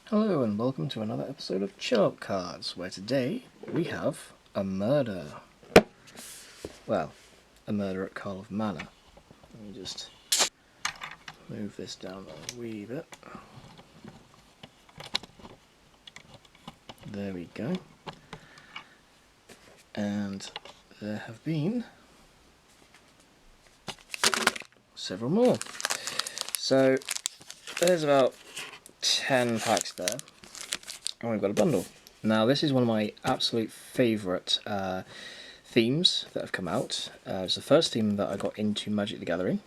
Hello and welcome to another episode of Chillout Cards, where today we have a murder. Well, a murder at Karlov Manor. Let me just move this down a wee bit. There we go. And there have been several more. So there's about 10 packs there, and we've got a bundle. Now this is one of my absolute favourite themes that have come out. It's the first theme that I got into Magic the Gathering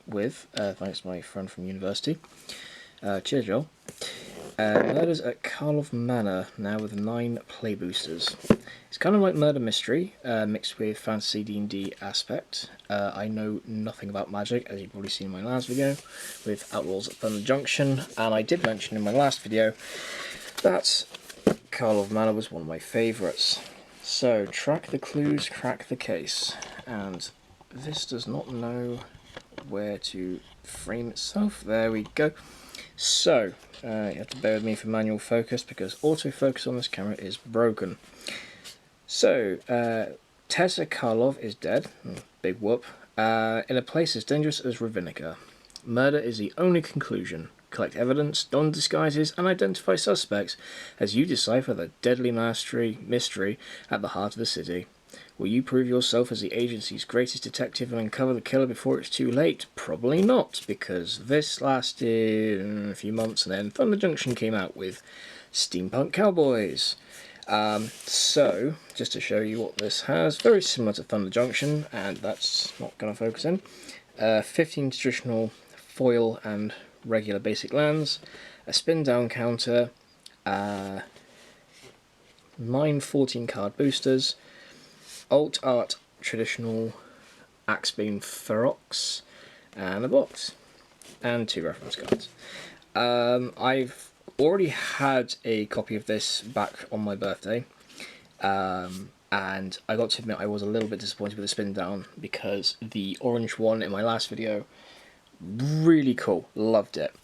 with, thanks to my friend from university. Cheers, Joel. Murders at Karlov Manor, now with 9 play boosters. It's kind of like Murder Mystery, mixed with Fantasy D&D aspect. I know nothing about Magic, as you've probably seen in my last video, with Outlaws at Thunder Junction, and I did mention in my last video that Karlov Manor was one of my favourites. So, track the clues, crack the case, and this does not know where to frame itself. There we go. So, you have to bear with me for manual focus because autofocus on this camera is broken. So, Tessa Karlov is dead, big whoop, in a place as dangerous as Ravinica. Murder is the only conclusion. Collect evidence, don disguises, and identify suspects as you decipher the deadly mystery at the heart of the city. Will you prove yourself as the agency's greatest detective and uncover the killer before it's too late? Probably not, because this lasted a few months and then Thunder Junction came out with Steampunk Cowboys. So, just to show you what this has, very similar to Thunder Junction, and that's not going to focus in. 15 traditional foil and regular basic lands, a spin down counter, 9 14 card boosters, alt art traditional Axebane Ferox, and a box, and 2 reference cards. I've already had a copy of this back on my birthday, and I got to admit I was a little bit disappointed with the spin down because the orange one in my last video, really cool, loved it.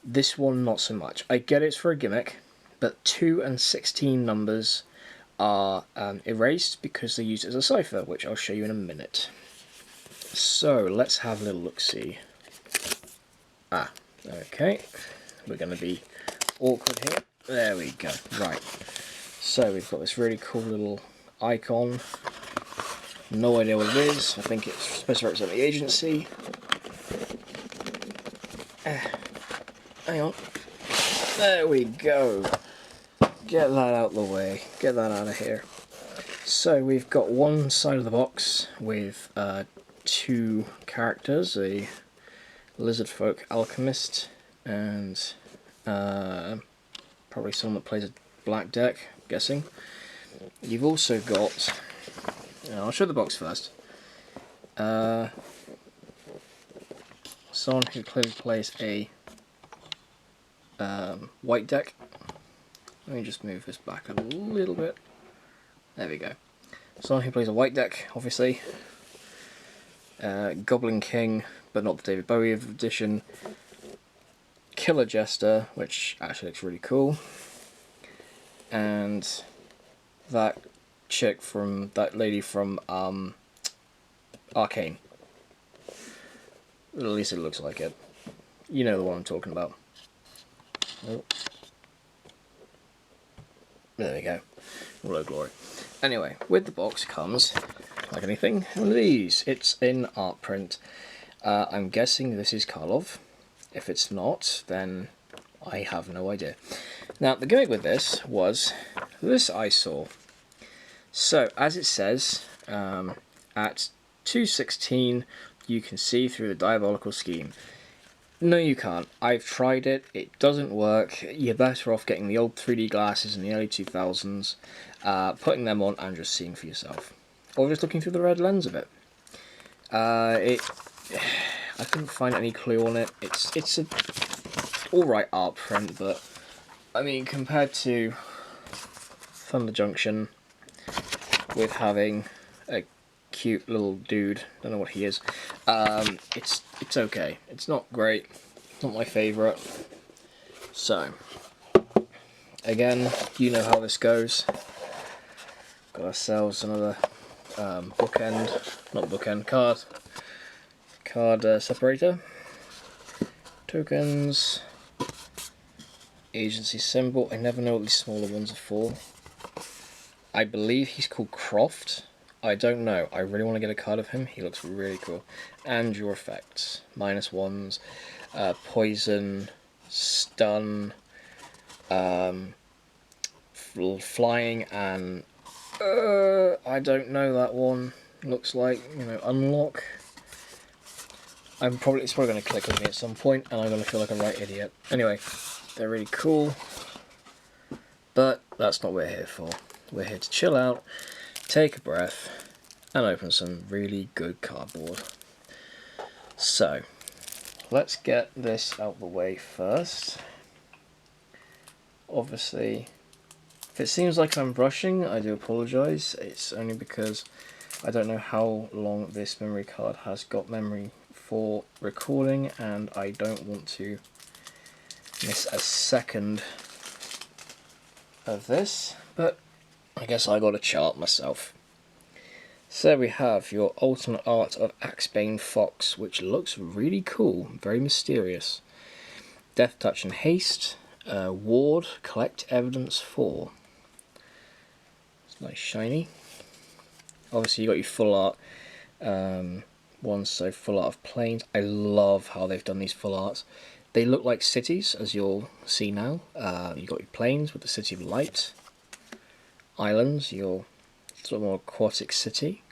This one not so much. I get it's for a gimmick, but 2 and 16 numbers are erased because they're used as a cipher, which I'll show you in a minute. So let's have a little look-see. Okay, we're going to be awkward here. There we go. Right, so we've got this really cool little icon. No idea what it is. I think it's supposed to represent the agency. Hang on. There we go. Get that out of the way. Get that out of here. So we've got one side of the box with 2 characters, a lizardfolk alchemist and probably someone that plays a black deck, I'm guessing. You've also got, I'll show the box first. Someone who clearly plays a white deck. Let me just move this back a little bit. There we go. Someone who plays a white deck, obviously. Goblin King, but not the David Bowie edition. Killer Jester, which actually looks really cool. And that chick from, that lady from Arcane. At least it looks like it. You know the one I'm talking about. Oh. There we go. All glory. Anyway, with the box comes, like anything, one of these. It's in art print. I'm guessing this is Karlov. If it's not, then I have no idea. Now, the gimmick with this was this eyesore. So, as it says, at 216, you can see through the diabolical scheme. No, you can't. I've tried it. It doesn't work. You're better off getting the old 3D glasses in the early 2000s, putting them on and just seeing for yourself. Or just looking through the red lens of it. I couldn't find any clue on it. It's a alright art print, but I mean, compared to Thunder Junction with having a cute little dude, don't know what he is, it's okay. It's not great, not my favourite. So, again, you know how this goes. Got ourselves another card separator. Tokens, agency symbol. I never know what these smaller ones are for. I believe he's called Croft. I don't know. I really want to get a card of him. He looks really cool. And your effects. -1s, poison, stun, flying, and I don't know that one. Looks like, you know, unlock. It's probably going to click with me at some point, and I'm going to feel like a right idiot. Anyway, they're really cool, but that's not what we're here for. We're here to chill out, take a breath, and open some really good cardboard. So, let's get this out the way first. Obviously, if it seems like I'm brushing, I do apologise. It's only because I don't know how long this memory card has got memory for recording, and I don't want to miss a second of this, but I guess I got a chart myself. So we have your Ultimate Art of Axebane Fox, which looks really cool, very mysterious. Death Touch and Haste, Ward, Collect Evidence 4. It's nice shiny. Obviously you got your full art ones, so full art of planes. I love how they've done these full arts. They look like cities, as you'll see now. You got your plains with the City of Light. Islands, your sort of more aquatic city.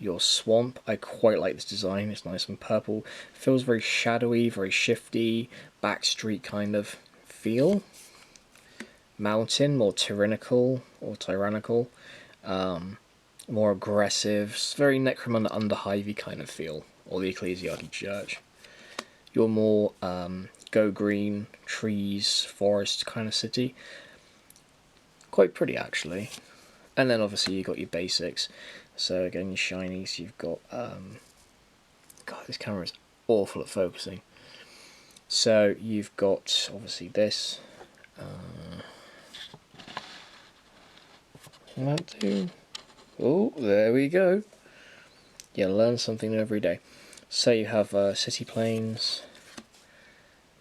Your swamp, I quite like this design. It's nice and purple. Feels very shadowy, very shifty, backstreet kind of feel. Mountain, more tyrannical or tyrannical. More aggressive, very Necromunda Underhivey kind of feel, or the Ecclesiarchy Church. Your more go green, trees, forest kind of city. Quite pretty actually. And then obviously you got your basics. So again, your shinies, you've got God, this camera is awful at focusing. So you've got obviously this. That too. Oh, there we go. Yeah, learn something new every day. So you have city plains,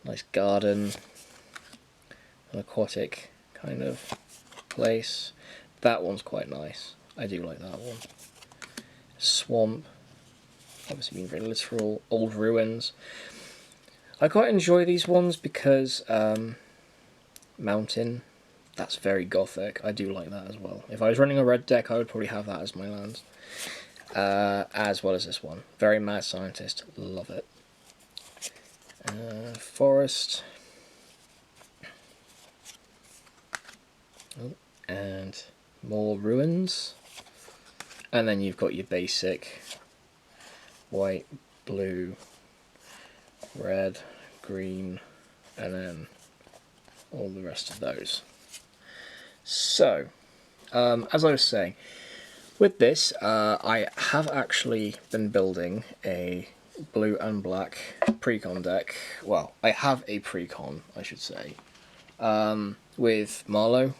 nice garden, an aquatic kind of place. That one's quite nice. I do like that one. Swamp, obviously being very literal. Old ruins. I quite enjoy these ones because mountain. That's very gothic. I do like that as well. If I was running a red deck, I would probably have that as my lands. As well as this one. Very mad scientist. Love it. Forest. Oh, and more ruins. And then you've got your basic white, blue, red, green, and then all the rest of those. So, as I was saying, with this, I have actually been building a blue and black precon deck. Well, I have a precon, I should say, with Marlowe.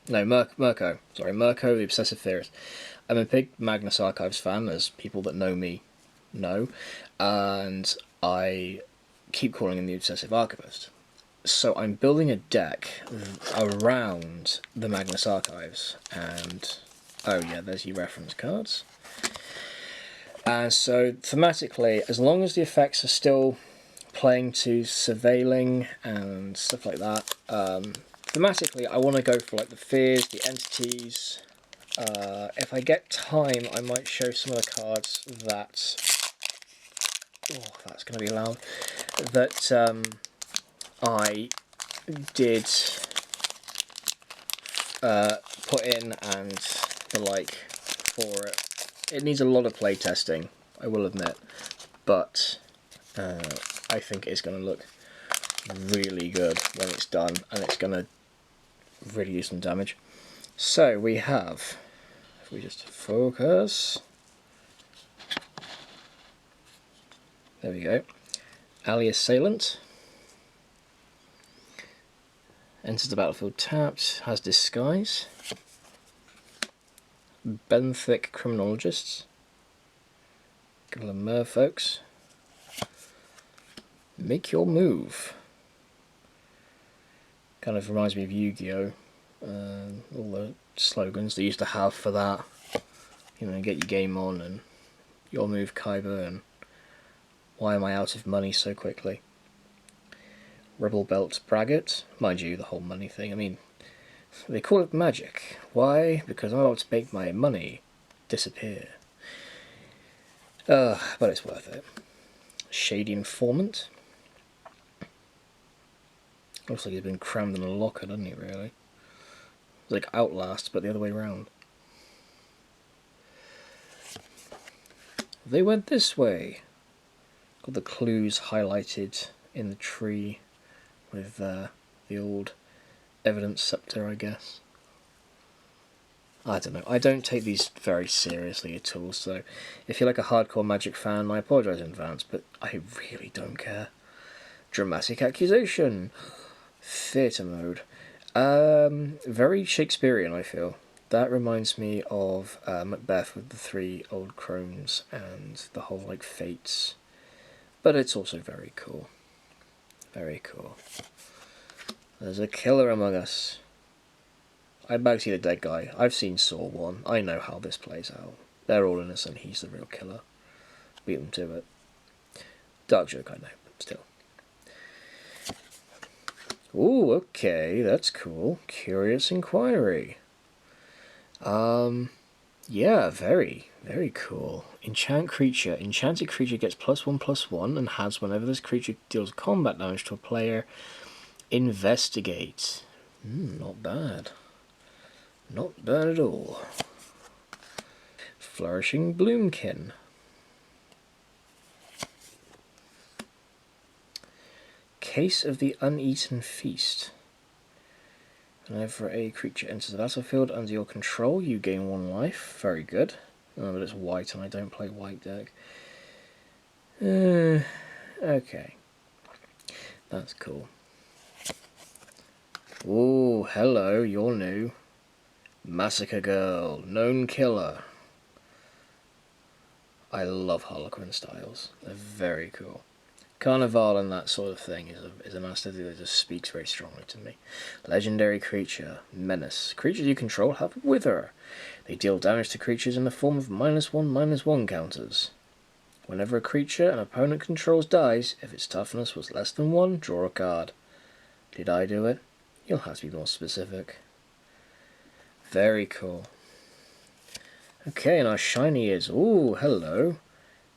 Mirko. Sorry, Mirko, the Obsessive Theorist. I'm a big Magnus Archives fan, as people that know me know, and I keep calling him the Obsessive Archivist. So I'm building a deck around the Magnus Archives, and oh yeah, there's your reference cards. And so thematically, as long as the effects are still playing to surveilling and stuff like that, thematically I want to go for like the fears, the entities. If I get time, I might show some of the cards that, oh, that's going to be loud, that I did put in and the like for it. It needs a lot of play testing, I will admit, but I think it's going to look really good when it's done, and it's going to really do some damage. So we have, if we just focus, there we go, Alley Assailant, Enters the battlefield tapped. Has Disguise. Benthic Criminologists. Couple of merfolks. Make your move. Kind of reminds me of Yu-Gi-Oh! All the slogans they used to have for that. You know, get your game on and your move, Kaiba, and why am I out of money so quickly? Rebel Belt Braggart. Mind you, the whole money thing, I mean, they call it magic. Why? Because I'm about to make my money disappear. But it's worth it. Shady Informant. Looks like he's been crammed in a locker, doesn't he, really? It's like Outlast, but the other way around. They went this way. Got the clues highlighted in the tree with the old evidence scepter, I guess. I don't know. I don't take these very seriously at all, so if you're like a hardcore Magic fan, I apologise in advance, but I really don't care. Dramatic Accusation. Theatre mode. Very Shakespearean, I feel. That reminds me of Macbeth with the 3 old crones and the whole, like, fates. But it's also very cool. Very cool. There's a killer among us. I'd back to see the dead guy. I've seen Saw 1. I know how this plays out. They're all innocent. He's the real killer. Beat them to it. Dark joke, I know, but still. Ooh, okay, that's cool. Curious Inquiry. Yeah, very, very cool. Enchant creature. Enchanted creature gets +1/+1 and has, whenever this creature deals combat damage to a player, investigate. Not bad. Not bad at all. Flourishing Bloomkin. Case of the Uneaten Feast. Whenever a creature enters the battlefield under your control, you gain 1 life. Very good. But it's white and I don't play white deck. Okay. That's cool. Ooh, hello, you're new. Massacre Girl, known killer. I love Harlequin styles. They're very cool. Carnival and that sort of thing is an aesthetic that just speaks very strongly to me. Legendary creature, Menace. Creatures you control have Wither. They deal damage to creatures in the form of -1/-1 counters. Whenever a creature an opponent controls dies, if its toughness was less than 1, draw a card. Did I do it? You'll have to be more specific. Very cool. Okay, and our shiny is, ooh, hello.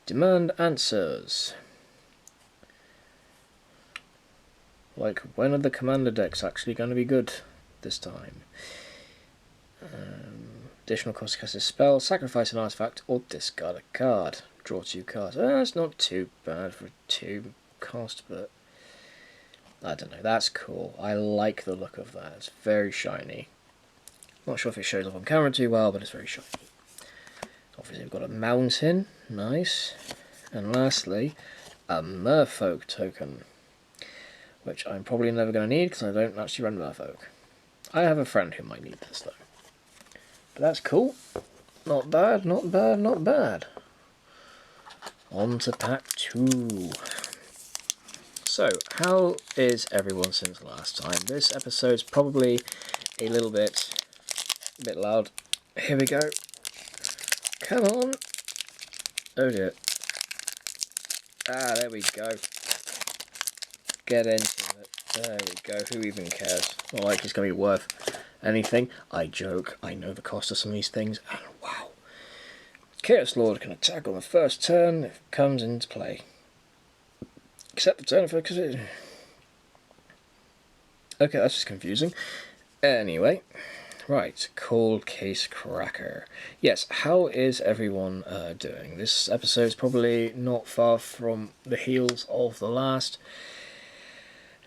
Demand Answers. Like, when are the commander decks actually going to be good this time? Additional cost to cast a spell, sacrifice an artifact, or discard a card. Draw 2 cards. That's not too bad for 2 cost, but I don't know. That's cool. I like the look of that. It's very shiny. Not sure if it shows up on camera too well, but it's very shiny. Obviously, we've got a mountain. Nice. And lastly, a merfolk token, which I'm probably never going to need because I don't actually run merfolk. I have a friend who might need this though. But that's cool. Not bad, not bad, not bad. On to pack 2. So, how is everyone since last time? This episode's probably a bit loud. Here we go. Come on. Oh dear. Ah, there we go. Get into it. There we go. Who even cares? Not like it's going to be worth anything. I joke. I know the cost of some of these things. And wow. Chaos Lord can attack on the first turn if it comes into play. Except the turn of because it... Okay, that's just confusing. Anyway. Right. Cold Case Cracker. Yes, how is everyone doing? This episode's probably not far from the heels of the last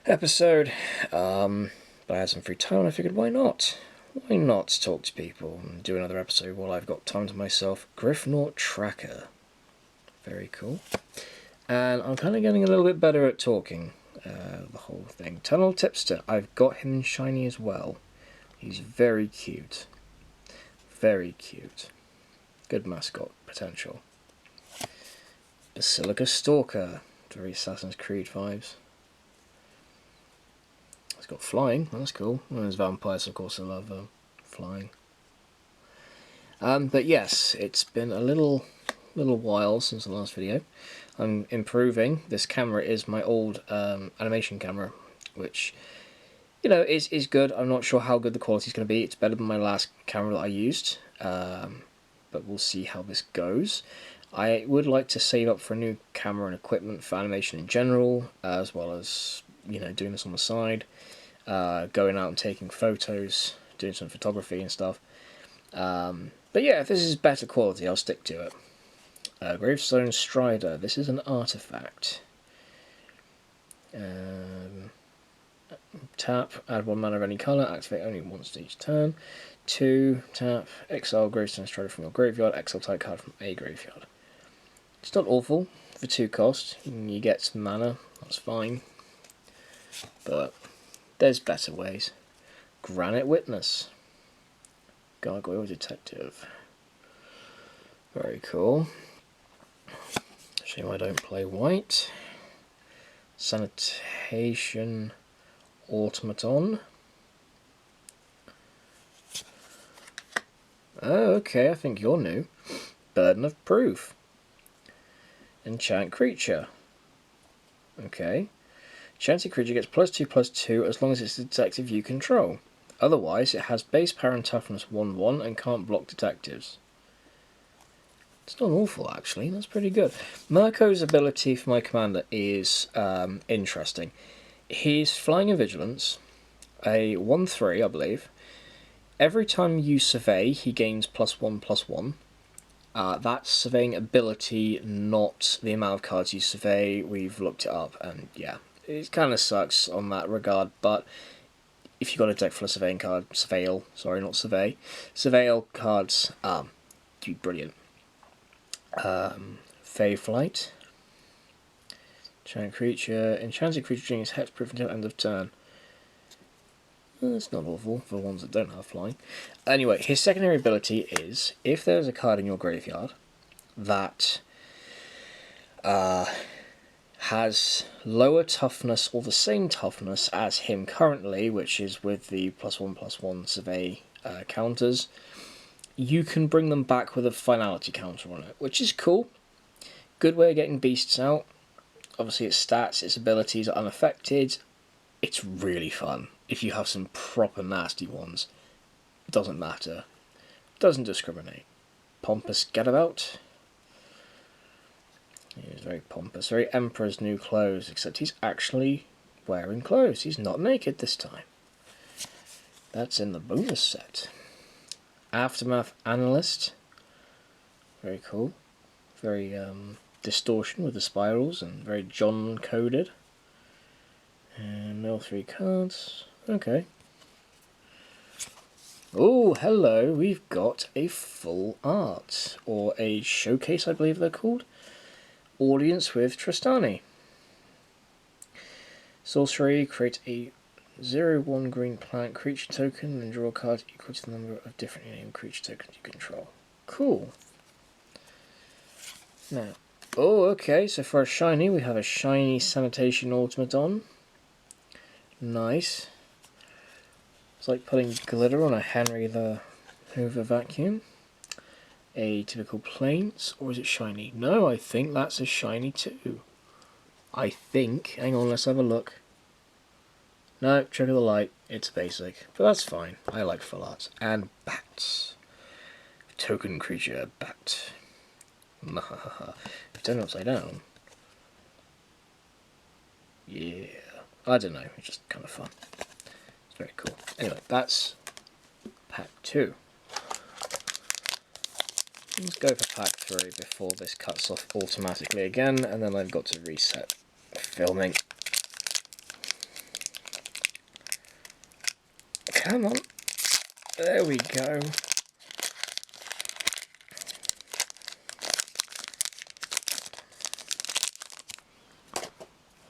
episode, but I had some free time and I figured why not? Why not talk to people and do another episode while I've got time to myself? Gryffindor Tracker. Very cool. And I'm kind of getting a little bit better at talking the whole thing. Tunnel Tipster. I've got him in shiny as well. He's very cute. Very cute. Good mascot potential. Basilica Stalker. Very Assassin's Creed vibes. It's got flying. That's cool. Well, there's vampires, of course, I love flying. But yes, it's been a little while since the last video. I'm improving. This camera is my old animation camera, which, you know, is good. I'm not sure how good the quality is going to be. It's better than my last camera that I used, but we'll see how this goes. I would like to save up for a new camera and equipment for animation in general, as well as, you know, doing this on the side, going out and taking photos, doing some photography and stuff. But yeah, if this is better quality, I'll stick to it. Gravestone Strider. This is an artifact. Tap, add 1 mana of any colour, activate only once each turn. 2, tap, exile Gravestone Strider from your graveyard, exile type card from a graveyard. It's not awful for 2 cost. You get some mana, that's fine. But there's better ways. Granite Witness. Gargoyle Detective. Very cool. Shame I don't play white. Sanitation Automaton. Oh, okay, I think you're new. Burden of Proof. Enchant Creature. Okay. Enchanted creature gets +2/+2 as long as it's a detective you control. Otherwise, it has base power and toughness 1/1 and can't block detectives. It's not awful, actually. That's pretty good. Mirko's ability for my commander is interesting. He's Flying and Vigilance, a 1/3, I believe. Every time you survey, he gains +1/+1. That's surveying ability, not the amount of cards you survey. We've looked it up, and yeah, it kind of sucks on that regard, but if you've got a deck full of surveying cards, surveil cards, do brilliant. Fey Flight. Enchanted creature during its hexproof until end of turn. That's not awful for ones that don't have flying. Anyway, his secondary ability is, if there's a card in your graveyard that has lower toughness or the same toughness as him currently, which is with the +1/+1 survey counters, you can bring them back with a finality counter on it, which is cool. Good way of getting beasts out. Obviously its stats, its abilities are unaffected. It's really fun. If you have some proper nasty ones, it doesn't matter. Doesn't discriminate. Pompous Gadabout. He's very pompous, very Emperor's New Clothes, except he's actually wearing clothes. He's not naked this time. That's in the bonus set. Aftermath Analyst. Very cool. Very distortion with the spirals and very John coded. And mill 3 cards. Okay. Oh, hello. We've got a full art, or a showcase, I believe they're called. Audience with Tristani. Sorcery, create a 0/1 green plant creature token and draw a card equal to the number of differently named creature tokens you control. Cool. Now, oh, okay, so for a shiny, we have a shiny Sanitation Automaton. Nice. It's like putting glitter on a Henry the Hoover vacuum. A typical plains, or is it shiny? No, I think that's a shiny too. I think. Hang on, let's have a look. No, trick of the light. It's basic, but that's fine. I like full arts. And bats. Token creature, bat. If you turn it upside down. Yeah. I don't know, it's just kind of fun. It's very cool. Anyway, that's pack 2. Let's go for pack 3 before this cuts off automatically again, and then I've got to reset filming. Come on. There we go.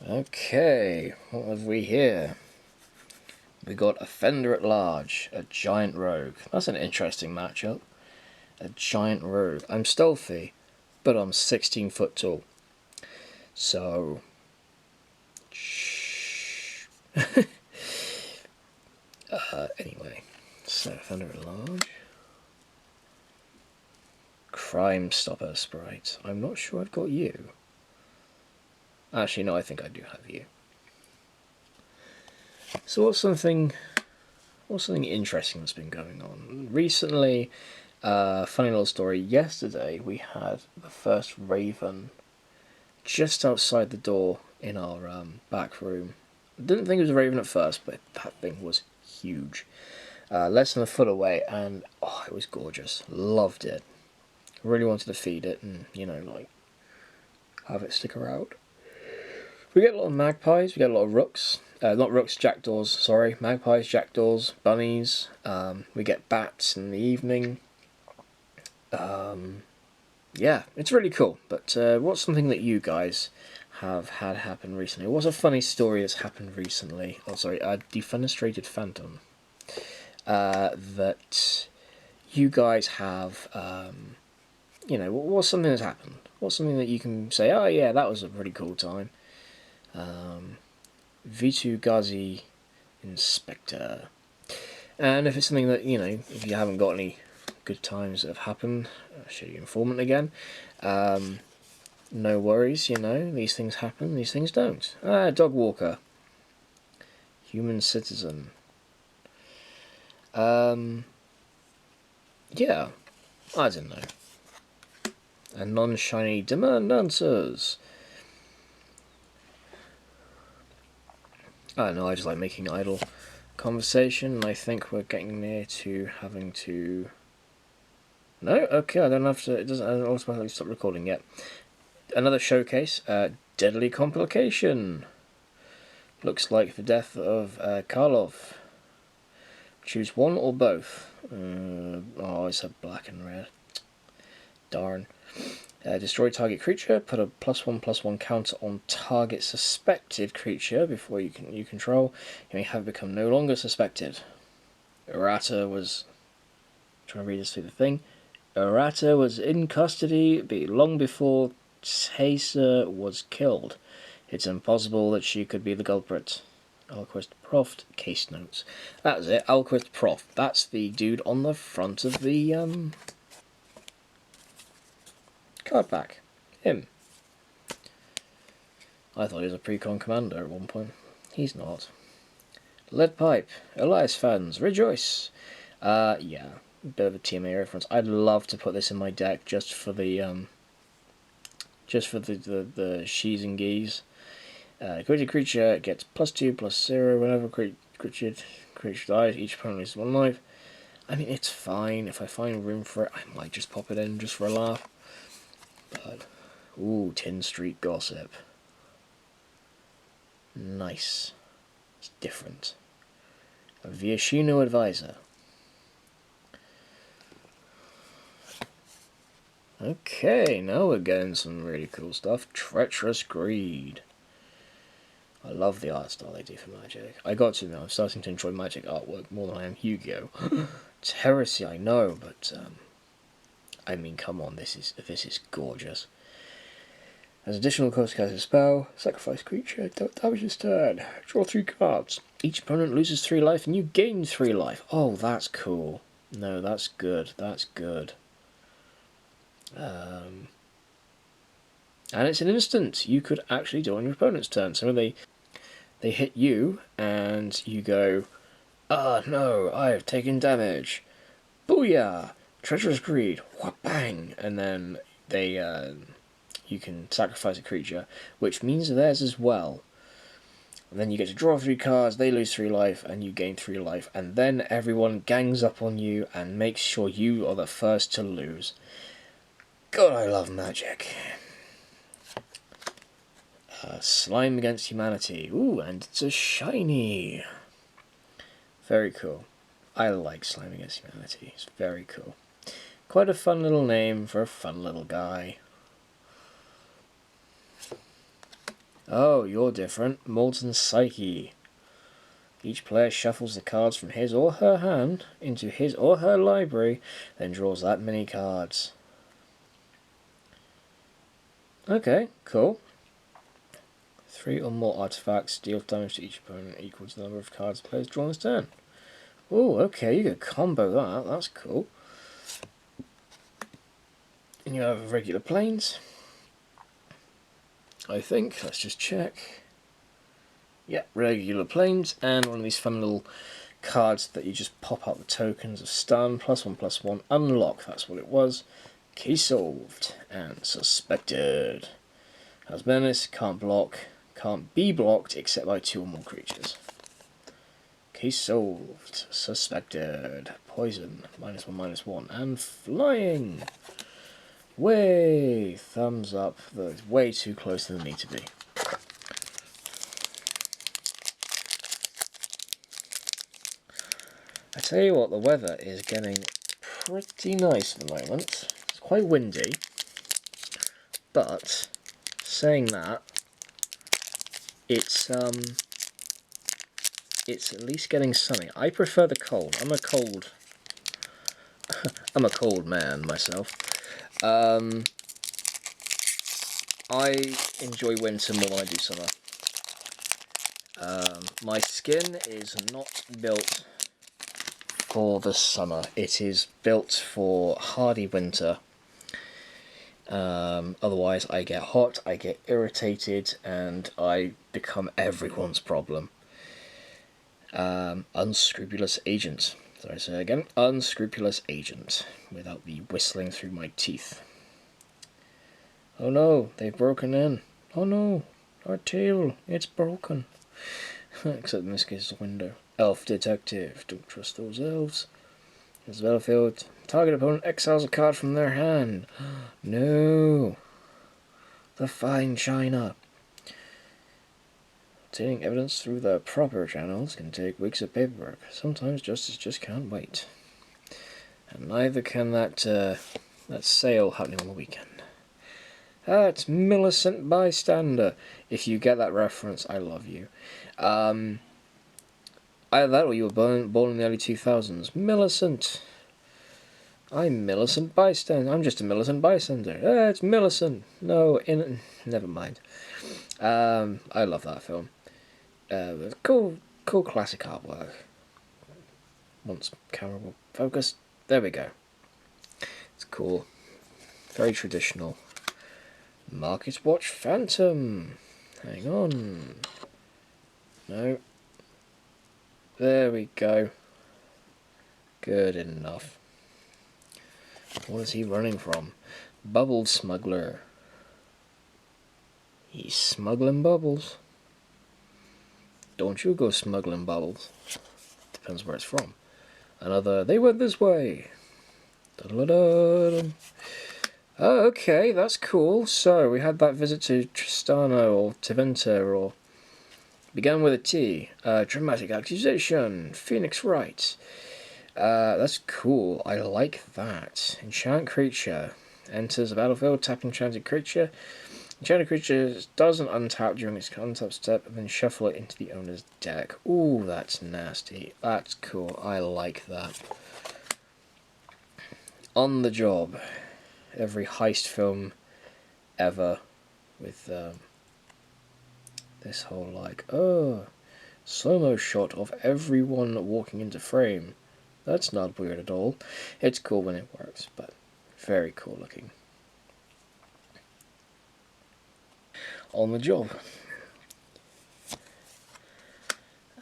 Okay, what have we here? We got Offender at Large, a giant rogue. That's an interesting matchup. A giant rogue. I'm stealthy, but I'm 16 foot tall. So... anyway, so Offender at Large. Crime Stopper Sprite. I'm not sure I've got you. Actually, no, I think I do have you. So what's something interesting that's been going on recently? Funny little story. Yesterday we had the first raven just outside the door in our back room. Didn't think it was a raven at first, but that thing was huge. Less than a foot away, and oh, it was gorgeous. Loved it. Really wanted to feed it, and like have it stick around. We get a lot of magpies. We get a lot of rooks. Not rooks, jackdaws. Sorry, magpies, jackdaws, bunnies. We get bats in the evening. Yeah, it's really cool. But what's something that you guys have had happen recently? What's a funny story that's happened recently? Oh, sorry, a defenestrated phantom. That you guys have, what's something that's happened? What's something that you can say, oh yeah, that was a pretty cool time. Vitu Ghazi Inspector. And if it's something that, if you haven't got any good times that have happened, I'll show you informant again. No worries, these things happen, these things don't. Dog walker. Human citizen. Yeah, I don't know. A non-shiny demand answers. I don't know, I just like making idle conversation, and I think we're getting near to having to... No? Okay, I don't have to... It doesn't automatically stop recording yet. Another showcase, Deadly Complication. Looks like the death of Karlov. Choose one or both. Oh, it's a black and red. Darn. Destroy target creature. Put a +1/+1 counter on target suspected creature before you control. You may have become no longer suspected. Errata was... I'm trying to read this through the thing. Errata was in custody long before Taser was killed. It's impossible that she could be the culprit. Alquist Prof. Case notes. That was it. Alquist Prof. That's the dude on the front of the card back. Him. I thought he was a pre-con commander at one point. He's not. Lead Pipe. Elias fans, rejoice. Yeah. Bit of a TMA reference. I'd love to put this in my deck just for the the she's and geese. Created creature gets +2/+0 whenever creature dies. Each opponent loses 1 life. I mean, it's fine. If I find room for it, I might just pop it in just for a laugh. But, ooh, 10 Street Gossip. Nice. It's different. A Viashino Advisor. Okay, now we're getting some really cool stuff. Treacherous Greed. I love the art style they do for Magic. I got to know, I'm starting to enjoy Magic artwork more than I am Yu-Gi-Oh! It's heresy, I know, but I mean, come on, this is gorgeous. As additional cost, cast a spell, sacrifice creature, damage this turn, draw 3 cards. Each opponent loses 3 life and you gain 3 life. Oh, that's cool. No, that's good. That's good. And it's an instant. You could actually do it on your opponent's turn. So they hit you, and you go, ah, no, I have taken damage. Booyah! Treacherous Greed. Wha-bang! And then you can sacrifice a creature, which means theirs as well. And then you get to draw 3 cards, they lose 3 life, and you gain 3 life. And then everyone gangs up on you and makes sure you are the first to lose. God, I love Magic. Slime Against Humanity. Ooh, and it's a shiny. Very cool. I like Slime Against Humanity. It's very cool. Quite a fun little name for a fun little guy. Oh, you're different. Molten Psyche. Each player shuffles the cards from his or her hand into his or her library, then draws that many cards. Okay, cool. 3 or more artifacts deal damage to each opponent equal to the number of cards the players draw on this turn. Oh, okay, you could combo that. That's cool. And you have regular planes. I think. Let's just check. Yeah, regular planes, and one of these fun little cards that you just pop out the tokens of stun, +1/+1, unlock, that's what it was. Case solved, and suspected. Has menace, can't block, can't be blocked except by 2 or more creatures. Case solved, suspected, poison, -1/-1, and flying. Way, thumbs up, that's way too close than they need to be. I tell you what, the weather is getting pretty nice at the moment. It's quite windy, but saying that, it's at least getting sunny. I prefer the cold. I'm a cold man myself. I enjoy winter more than I do summer. My skin is not built for the summer. It is built for hardy winter. Otherwise I get hot, I get irritated, and I become everyone's problem. Unscrupulous agent. Did I say again? Unscrupulous agent, without the whistling through my teeth. Oh no, they've broken in. Oh no, our tail, it's broken. Except in this case it's a window. Elf detective, don't trust those elves. As the battlefield, target opponent exiles a card from their hand. No. The fine china. Obtaining evidence through the proper channels can take weeks of paperwork. Sometimes justice just can't wait. And neither can that sale happening on the weekend. It's Millicent Bystander. If you get that reference, I love you. Either that or you were born in the early 2000s. Millicent. I'm Millicent Bystander. I'm just a Millicent Bystander. It's Millicent. No, never mind. I love that film. Cool classic artwork. Once camera will focus. There we go. It's cool. Very traditional. Market Watch Phantom. Hang on. No. There we go. Good enough. What is he running from? Bubble Smuggler. He's smuggling bubbles. Don't you go smuggling bubbles. Depends where it's from. Another, they went this way. Da-da-da-da. Oh, okay, that's cool. So, we had that visit to Tristano, or Teventa, or... Began with a T. Dramatic Accusation. Phoenix Wright. That's cool. I like that. Enchant Creature. Enters the battlefield, tap enchanted creature. Enchanted creature doesn't untap during its untap step, and then shuffle it into the owner's deck. Ooh, that's nasty. That's cool. I like that. On the job. Every heist film ever with this whole like, oh, slow-mo shot of everyone walking into frame. That's not weird at all. It's cool when it works, but very cool looking. On the job.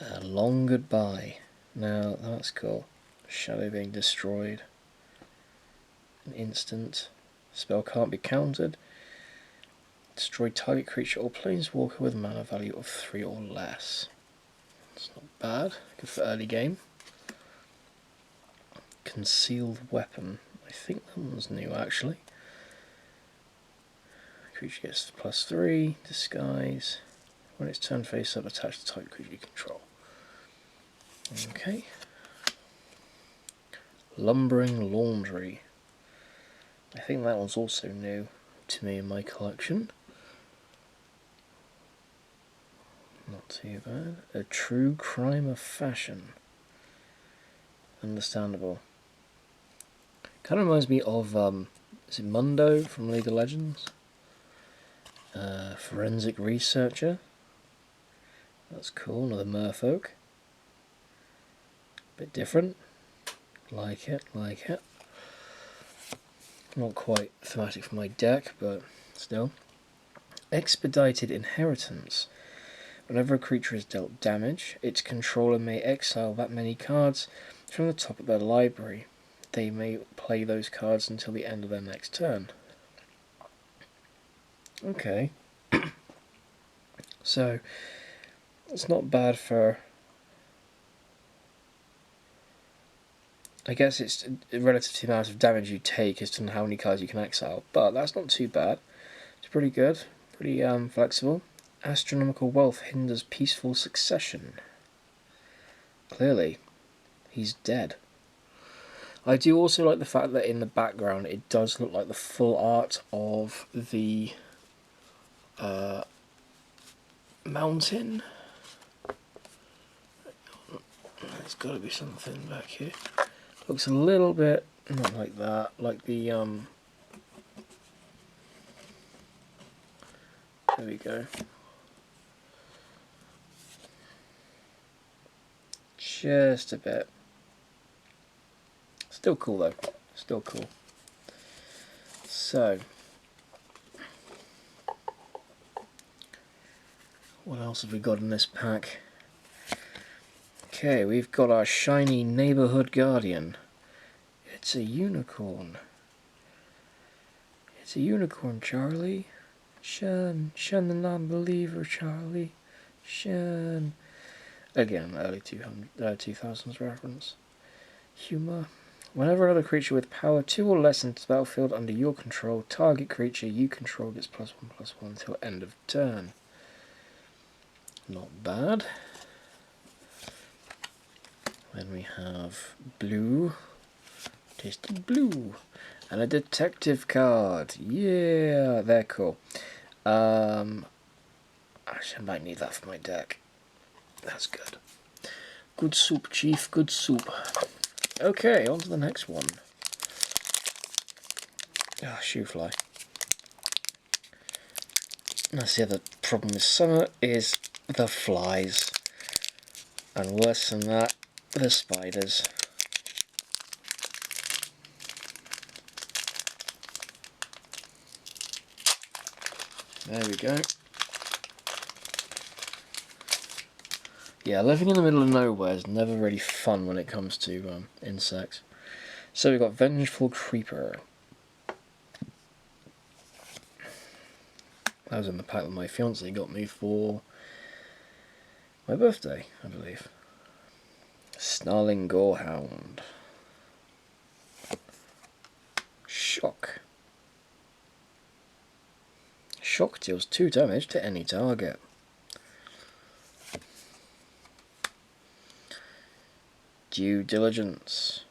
A long goodbye. Now that's cool. Shadow being destroyed. An instant. Spell can't be countered. Destroy target creature or planeswalker with mana value of 3 or less. It's not bad. Good for early game. Concealed weapon. I think that one's new actually. Creature gets +3. Disguise. When it's turned face up, attach the type creature you control. Okay. Lumbering Laundry. I think that one's also new to me in my collection. Not too bad. A true crime of fashion. Understandable. Kind of reminds me of, is it Mundo from League of Legends? Forensic researcher. That's cool, another merfolk. Bit different. Like it, like it. Not quite thematic for my deck, but still. Expedited Inheritance. Whenever a creature is dealt damage, its controller may exile that many cards from the top of their library. They may play those cards until the end of their next turn. Okay. So, it's not bad for... I guess it's relative to the amount of damage you take as to how many cards you can exile, but that's not too bad. It's pretty good, pretty flexible. Astronomical wealth hinders peaceful succession. Clearly, he's dead. I do also like the fact that in the background it does look like the full art of the mountain. There's got to be something back here. Looks a little bit, not like that, like the, there we go. Just a bit. Still cool though, still cool. So, what else have we got in this pack? Okay, we've got our shiny neighborhood guardian. It's a unicorn. It's a unicorn, Charlie. Shun the non-believer, Charlie. Shun. Again, early 2000s reference. Humor. Whenever another creature with power 2 or less enters the battlefield under your control, target creature you control gets +1/+1 until end of turn. Not bad. Then we have blue. Tasty blue. And a detective card. Yeah, they're cool. Actually, I might need that for my deck. That's good. Good soup, Chief, good soup. Okay, on to the next one. Ah, shoe fly. That's the other problem with summer, is the flies. And worse than that, the spiders. There we go. Yeah, living in the middle of nowhere is never really fun when it comes to insects. So we've got Vengeful Creeper. That was in the pack that my fiancée got me for my birthday, I believe. Snarling Gorehound. Shock. Shock deals 2 damage to any target. Due Diligence.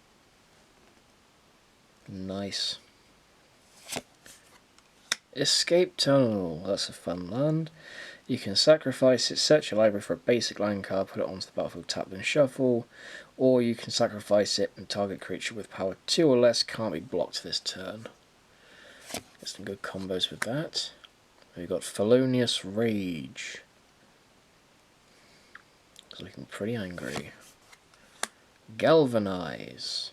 Nice. Escape Tunnel. That's a fun land. You can sacrifice it, search your library for a basic land card, put it onto the battlefield, tap and shuffle, or you can sacrifice it and target creature with power 2 or less can't be blocked this turn. Get some good combos with that. We've got Felonious Rage. It's looking pretty angry. Galvanize.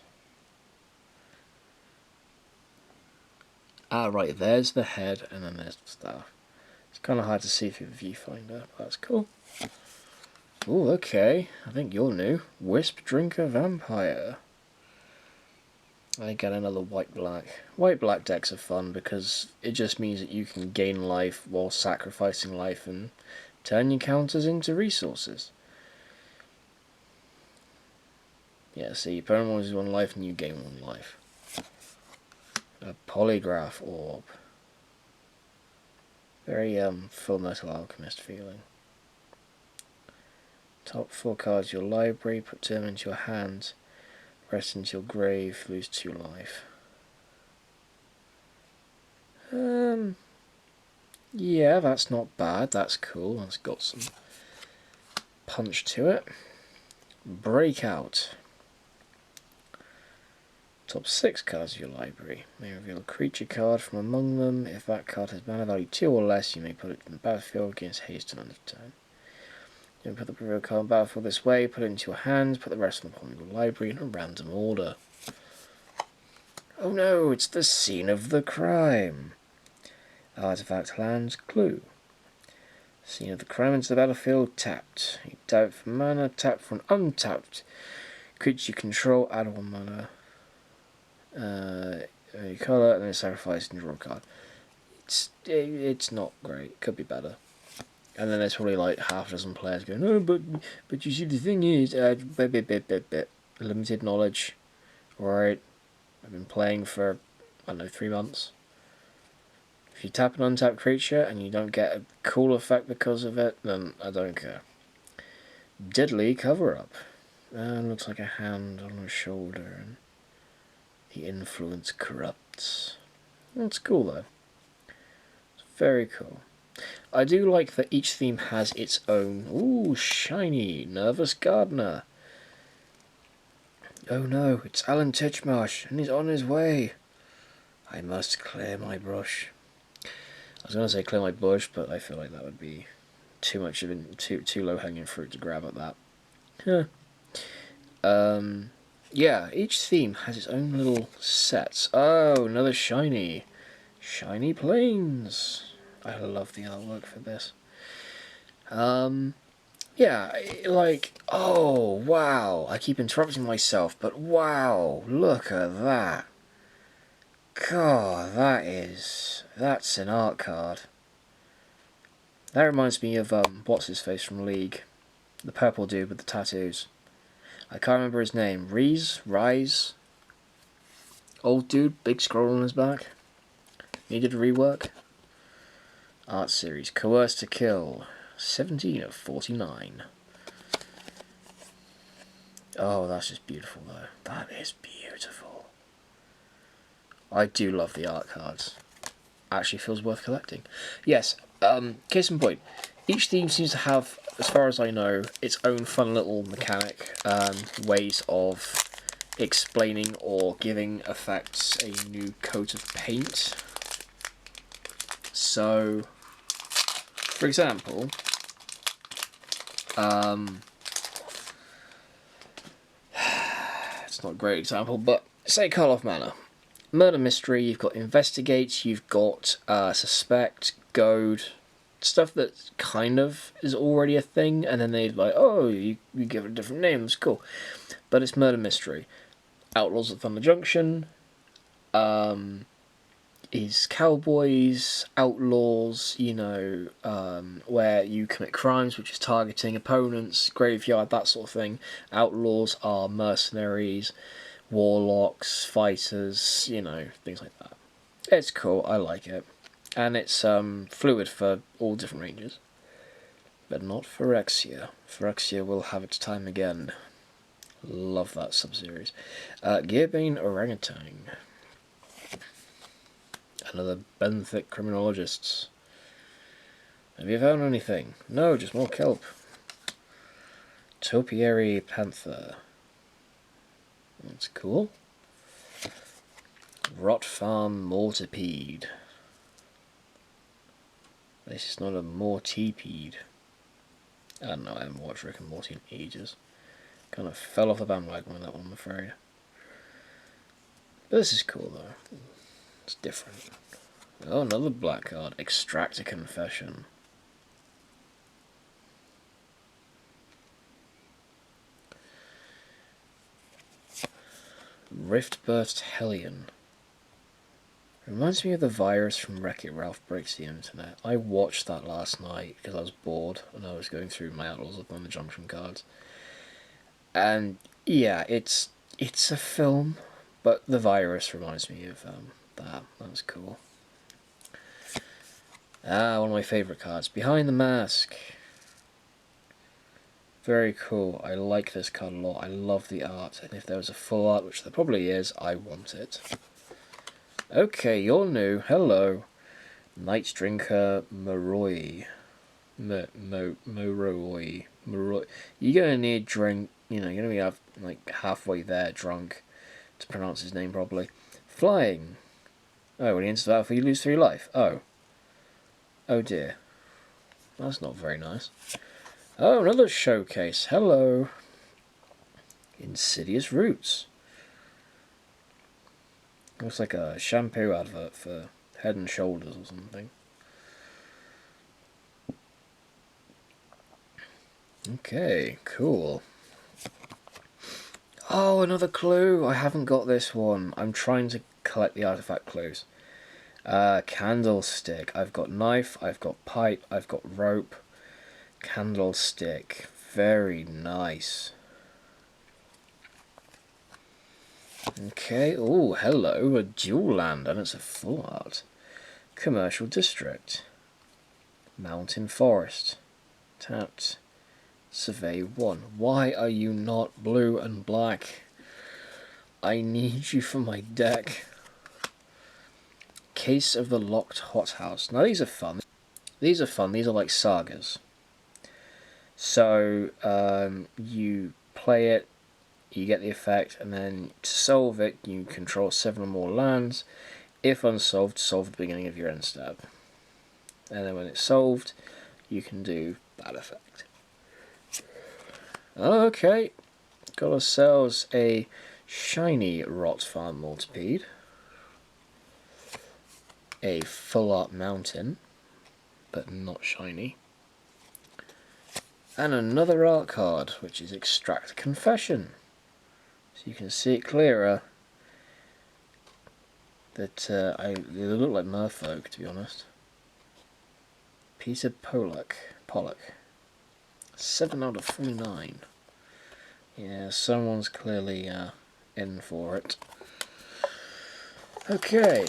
Ah, right, there's the head, and then there's the staff. It's kind of hard to see through the viewfinder, but that's cool. Oh, okay, I think you're new. Wisp Drinker Vampire. I get another white-black. White-black decks are fun because it just means that you can gain life while sacrificing life and turn your counters into resources. Yeah, see, your opponent loses 1 life and you gain 1 life. A Polygraph Orb. Very Full Metal Alchemist feeling. Top 4 cards your library, put 2 into your hand, rest into your grave, lose 2 life. Yeah, that's not bad, that's cool, that's got some punch to it. Breakout. Top 6 cards of your library. May reveal a creature card from among them. If that card has mana value 2 or less, you may put it in the battlefield against haste and end of turn. You may put the reveal card in the battlefield this way, put it into your hand, put the rest on the bottom of your library in a random order. Oh no, it's the scene of the crime. Artifact lands, clue. Scene of the crime into the battlefield, tapped. You tap for mana, tap for an untapped creature you control, add 1 mana. You colour and then sacrifice and draw a card. It's not great. Could be better. And then there's probably like half a dozen players going, "Oh, but you see the thing is, limited knowledge. Alright, I've been playing for I don't know 3 months. If you tap an untapped creature and you don't get a cool effect because of it, then I don't care." Deadly cover up. Looks like a hand on a shoulder and the influence corrupts. That's cool though. It's very cool. I do like that each theme has its own. Ooh, shiny, nervous gardener. Oh no, it's Alan Titchmarsh and he's on his way. I must clear my brush. I was going to say clear my bush, but I feel like that would be too much of too low hanging fruit to grab at that. Huh. Yeah, each theme has its own little sets. Oh, another shiny. Shiny Plains. I love the artwork for this. Yeah, like, oh, wow. I keep interrupting myself, but wow, look at that. God, that's an art card. That reminds me of, what's-his-face from League? The purple dude with the tattoos. I can't remember his name. Rise? Old dude, big scroll on his back. Needed a rework. Art series, Coerced to Kill. 17 of 49. Oh, that's just beautiful though. That is beautiful. I do love the art cards. Actually feels worth collecting. Yes, case in point. Each theme seems to have, as far as I know, its own fun little mechanic, ways of explaining or giving effects a new coat of paint. So, for example, it's not a great example, but say Karlov Manor. Murder mystery, you've got investigate, you've got suspect, goad, stuff that kind of is already a thing, and then they're like, oh, you give it a different name, it's cool. But it's murder mystery. Outlaws at Thunder Junction is cowboys, outlaws, you know, where you commit crimes, which is targeting opponents, graveyard, that sort of thing. Outlaws are mercenaries, warlocks, fighters, you know, things like that. It's cool, I like it. And it's fluid for all different ranges. But not Phyrexia. Phyrexia will have its time again. Love that sub-series. Gearbane Orangutan. Another benthic criminologists. Have you found anything? No, just more kelp. Topiary Panther. That's cool. Rot Farm Mortipede. This is not a Mortipede. I don't know, I haven't watched Rick and Morty in ages. Kind of fell off the bandwagon with that one, I'm afraid. But this is cool though. It's different. Oh, another black card. Extract a Confession. Riftburst Hellion. Reminds me of the virus from Wreck-It Ralph Breaks the Internet. I watched that last night because I was bored and I was going through my Outlaws of Thunder Junction cards. And yeah, it's a film, but the virus reminds me of that. That was cool. One of my favourite cards. Behind the Mask. Very cool. I like this card a lot. I love the art. And if there was a full art, which there probably is, I want it. Okay, you're new. Hello. Night Drinker Moroi. Moroi. You're gonna need drink. You know, you're gonna be like halfway there, drunk, to pronounce his name properly. Flying. Oh, when he enters the battlefield, you lose 3 life. Oh. Oh dear. That's not very nice. Oh, another showcase. Hello. Insidious Roots. Looks like a shampoo advert for Head and Shoulders or something. Okay, cool. Oh, another clue. I haven't got this one. I'm trying to collect the artifact clues. Candlestick. I've got knife, I've got pipe, I've got rope. Candlestick. Very nice. Okay, oh, hello, a dual land, and it's a full art. Commercial district. Mountain forest. Tapped. Survey 1. Why are you not blue and black? I need you for my deck. Case of the Locked Hothouse. Now these are fun. These are like sagas. So you play it, you get the effect, and then to solve it, you control 7 or more lands. If unsolved, solve the beginning of your end step. And then when it's solved, you can do that effect. Okay, got ourselves a shiny Rot Farm Multipede, a Full Art Mountain, but not shiny, and another art card, which is Extract Confession. So you can see it clearer that they look like merfolk, to be honest. Peter Pollock. 7 out of 49. Yeah, someone's clearly in for it. Okay.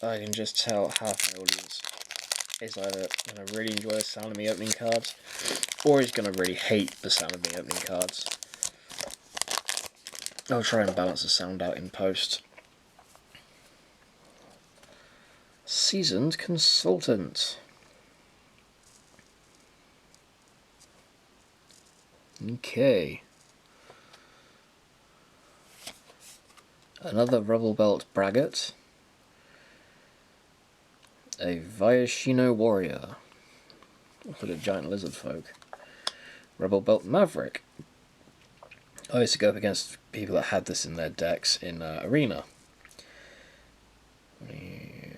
I can just tell half my audience is either going to really enjoy the sound of me opening cards, or is going to really hate the sound of me opening cards. I'll try and balance the sound out in post. Seasoned Consultant. Okay. Another Rubble Belt Braggart. A Viashino Warrior. Looks like a giant lizard folk. Rubble Belt Maverick. I used to go up against people that had this in their decks in Arena.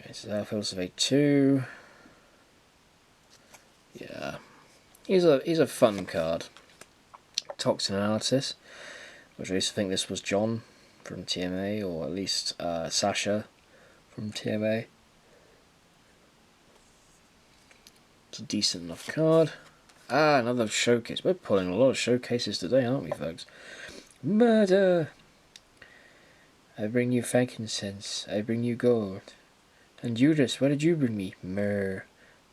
This is Outfield Survey 2. Yeah. He's a fun card. Toxin Analysis, which I used to think this was John from TMA, or at least Sasha from TMA. It's a decent enough card. Ah, another showcase. We're pulling a lot of showcases today, aren't we, folks? Murder! I bring you frankincense. I bring you gold. And Judas, what did you bring me?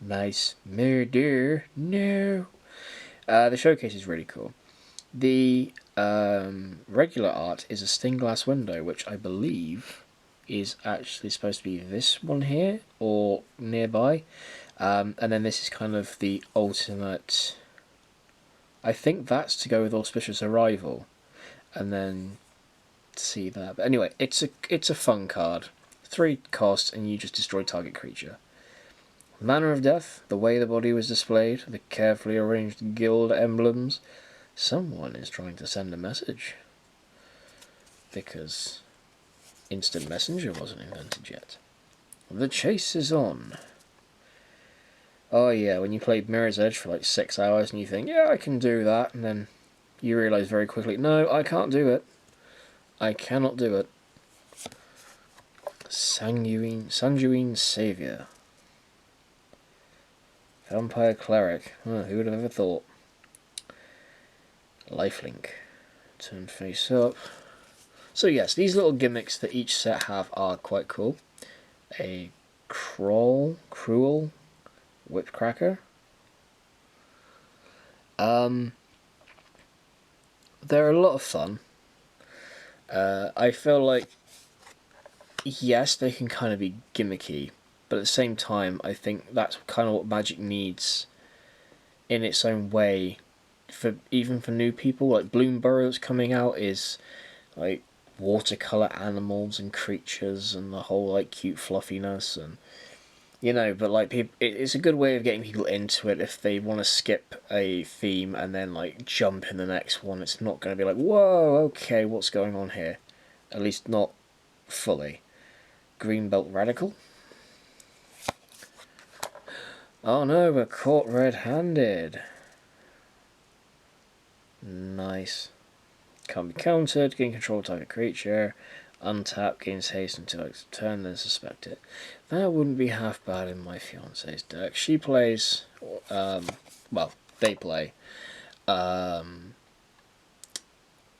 Nice. Murder. No. The showcase is really cool. The regular art is a stained glass window, which I believe is actually supposed to be this one here, or nearby. And then this is kind of the alternate. I think that's to go with Auspicious Arrival, and then see that. But anyway, it's a fun card. 3 costs, and you just destroy target creature. Manner of Death, the way the body was displayed, the carefully arranged guild emblems. Someone is trying to send a message, because Instant Messenger wasn't invented yet. The chase is on. Oh yeah, when you played Mirror's Edge for like 6 hours and you think, yeah, I can do that, and then you realise very quickly, no, I can't do it. I cannot do it. Sanguine Saviour. Vampire Cleric. Who would have ever thought? Lifelink. Turn face up. So yes, these little gimmicks that each set have are quite cool. A Cruel Whipcracker. They're a lot of fun. I feel like yes, they can kind of be gimmicky, but at the same time, I think that's kind of what Magic needs in its own way. For even for new people, like Bloom Burrows coming out is like watercolor animals and creatures and the whole like cute fluffiness and but like people, it's a good way of getting people into it if they want to skip a theme and then like jump in the next one. It's not going to be like, whoa, okay, what's going on here? At least not fully. Greenbelt Radical. Oh no, we're caught red-handed. Nice. Can't be countered, gain control of target creature, untap, gains haste until it's turn, then suspect it. That wouldn't be half bad in my fiance's deck. She plays, well, they play, the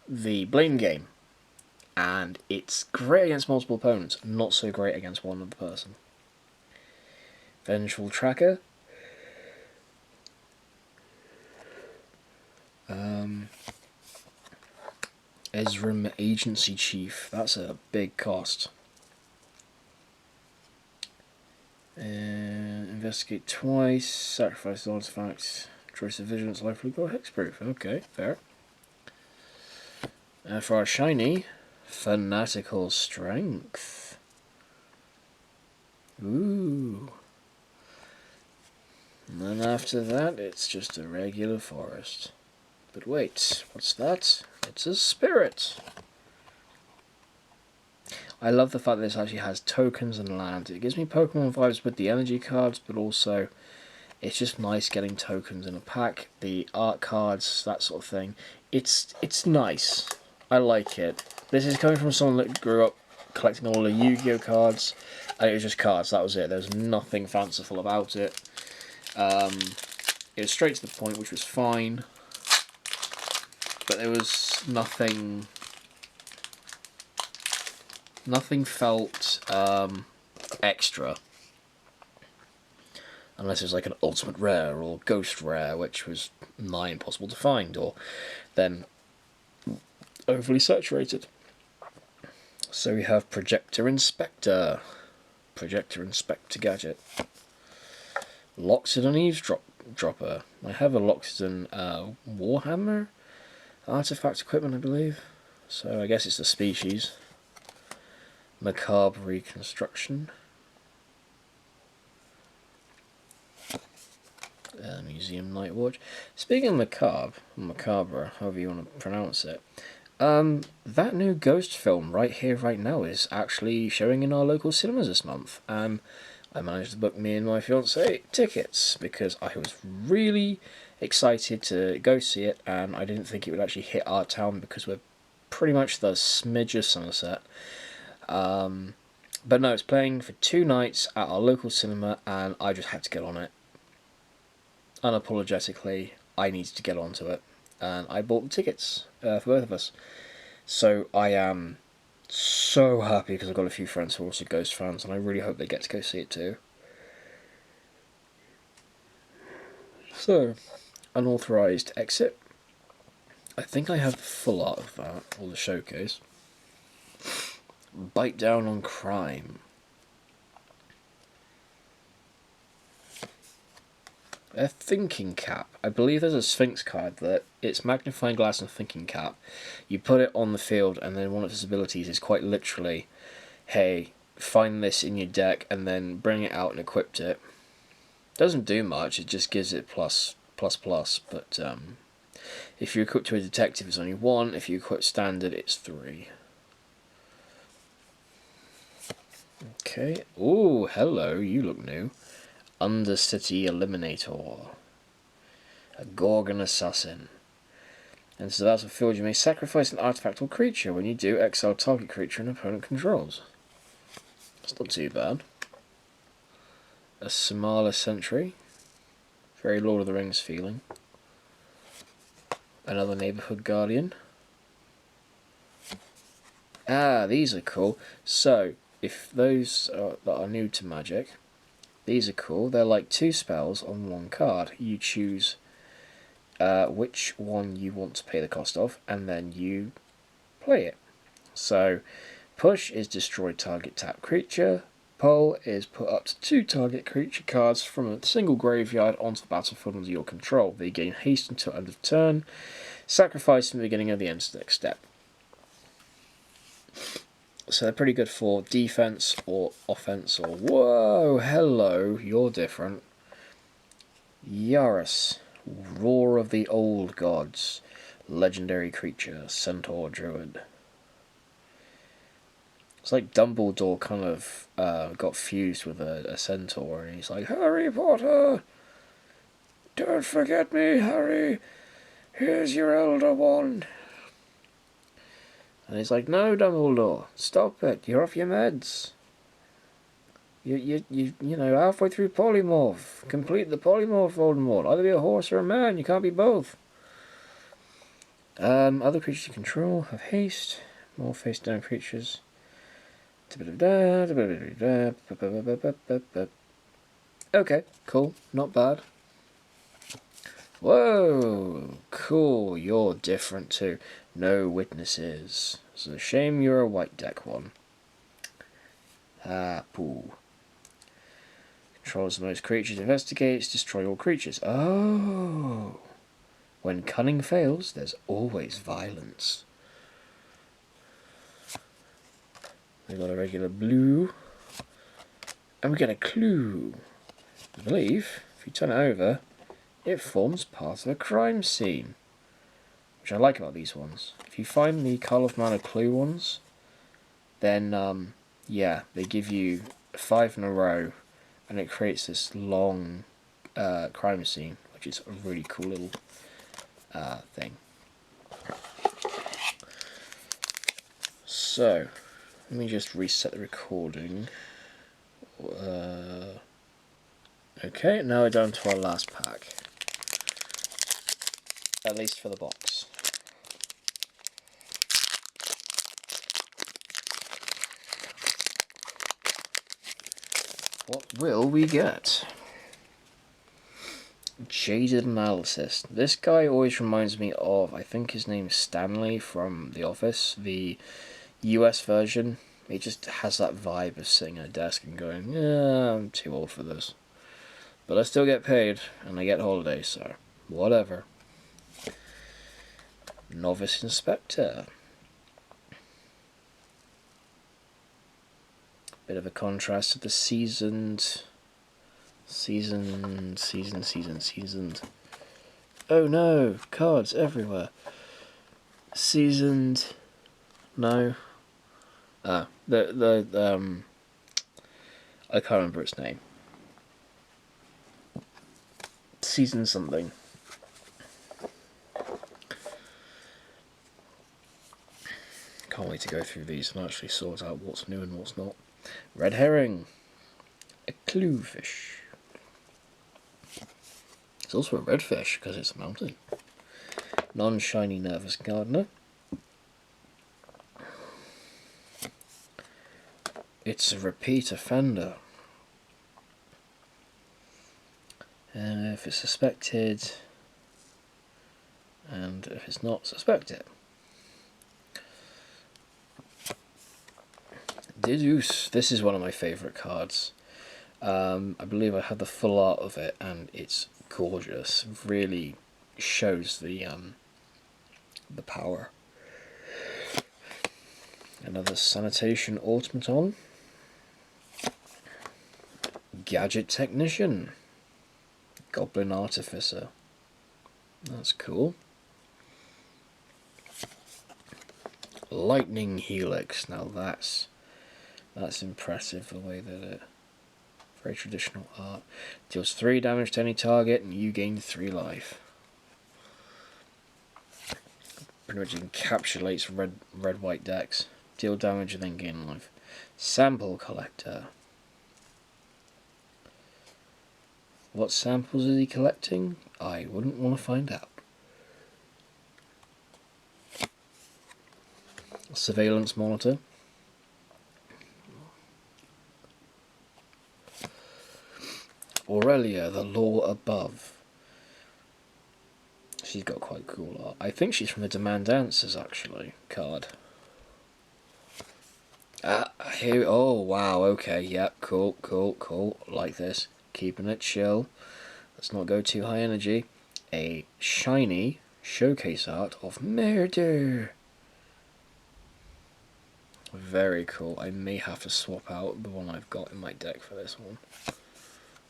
Blame game, and it's great against multiple opponents, not so great against one other person. Vengeful Tracker. Ezram Agency Chief. That's a big cost. Investigate twice. Sacrifice artifacts. Choice of Vigilance, Life Loop, or Hexproof. Okay, fair. For our shiny, Fanatical Strength. Ooh. And then after that, it's just a regular forest. But wait, what's that? It's a spirit. I love the fact that this actually has tokens and land. It gives me Pokemon vibes with the energy cards, but also it's just nice getting tokens in a pack. The art cards, that sort of thing. It's nice. I like it. This is coming from someone that grew up collecting all the Yu-Gi-Oh cards, and it was just cards. That was it. There was nothing fanciful about it. It was straight to the point, which was fine. But there was nothing felt extra. Unless it was like an ultimate rare or ghost rare, which was nigh impossible to find, or then overly saturated. So we have Projector Inspector. Projector Inspector gadget. Loxodon Eavesdropper. I have a Loxodon Warhammer artifact equipment, I believe. So I guess it's the species. Macabre Reconstruction. Museum Night Watch. Speaking of Macabre, however you want to pronounce it, that new Ghost film right here, right now, is actually showing in our local cinemas this month. I managed to book me and my fiancée tickets because I was really excited to go see it, and I didn't think it would actually hit our town because we're pretty much the smidge of Somerset. But no, it's playing for 2 nights at our local cinema, and I just had to get on it. Unapologetically, I needed to get onto it, and I bought the tickets for both of us. So I am so happy because I've got a few friends who are also Ghost fans, and I really hope they get to go see it too. So, unauthorized exit. I think I have the full art of that, or the showcase. Bite down on crime. A thinking cap. I believe there's a Sphinx card that it's magnifying glass and thinking cap. You put it on the field, and then one of its abilities is quite literally, hey, find this in your deck and then bring it out and equip it. Doesn't do much, it just gives it plus, but if you equip to a detective it's only 1, if you equip standard it's 3. Okay, ooh, hello, you look new. Undercity Eliminator. A Gorgon Assassin. And so that's a field you may sacrifice an artifact or creature. When you do, exile target creature an opponent controls. That's not too bad. A Samala Sentry. Very Lord of the Rings feeling. Another Neighbourhood Guardian. Ah, these are cool. So, if those that are new to Magic, these are cool. They're like 2 spells on 1 card. You choose which one you want to pay the cost of, and then you play it. So, Push is destroy target tap creature. Pull is put up to 2 target creature cards from a single graveyard onto the battlefield under your control. They gain haste until end of turn. Sacrifice from the beginning of the end next step. So they're pretty good for defense or offense or... Whoa, hello, you're different. Yaris, Roar of the Old Gods. Legendary creature, Centaur Druid. It's like Dumbledore kind of got fused with a centaur, and he's like, Harry Potter, don't forget me, Harry. Here's your Elder Wand. And he's like, no, Dumbledore, stop it. You're off your meds. You know, halfway through Polymorph. Complete the Polymorph, Voldemort. Either be a horse or a man. You can't be both. Other creatures you control have haste. More face down creatures. Okay, cool, not bad. Whoa, cool, you're different too. No witnesses. It's a shame you're a white deck one. Ah, poo. Controls most creatures, investigates, destroy all creatures. Oh. When cunning fails, there's always violence. We got a regular blue, and we get a clue. I believe, if you turn it over, it forms part of a crime scene, which I like about these ones. If you find the Karlov Manor clue ones, then, yeah, they give you 5 in a row, and it creates this long crime scene, which is a really cool little thing. So, let me just reset the recording. Okay, now we're down to our last pack. At least for the box. What will we get? Jaded Analysis. This guy always reminds me of, I think his name is Stanley from The Office, the US version. He just has that vibe of sitting at a desk and going, yeah, I'm too old for this. But I still get paid, and I get holidays, so whatever. Novice Inspector. Bit of a contrast to the seasoned. Oh no, cards everywhere. Seasoned. No. I can't remember its name. Season something. Can't wait to go through these and actually sort out what's new and what's not. Red herring. A cluefish. It's also a redfish because it's a mountain. Non-shiny nervous gardener. It's a repeat offender. And if it's suspected, and if it's not, suspect it. Deduce. This is one of my favourite cards. I believe I had the full art of it, and it's gorgeous. Really shows the power. Another Sanitation Automaton. Gadget Technician. Goblin Artificer. That's cool. Lightning Helix. Now that's impressive, the way that it... Very traditional art. Deals 3 damage to any target and you gain 3 life. Pretty much encapsulates red-white decks. Deal damage and then gain life. Sample Collector. What samples is he collecting? I wouldn't want to find out. Surveillance Monitor. Aurelia, the Law Above. She's got quite cool art. I think she's from the Demand Answers, actually, card. Here. Oh wow. Okay. Yep. Cool. Cool. Cool. Like this. Keeping it chill. Let's not go too high energy. A shiny showcase art of murder. Very cool. I may have to swap out the one I've got in my deck for this one.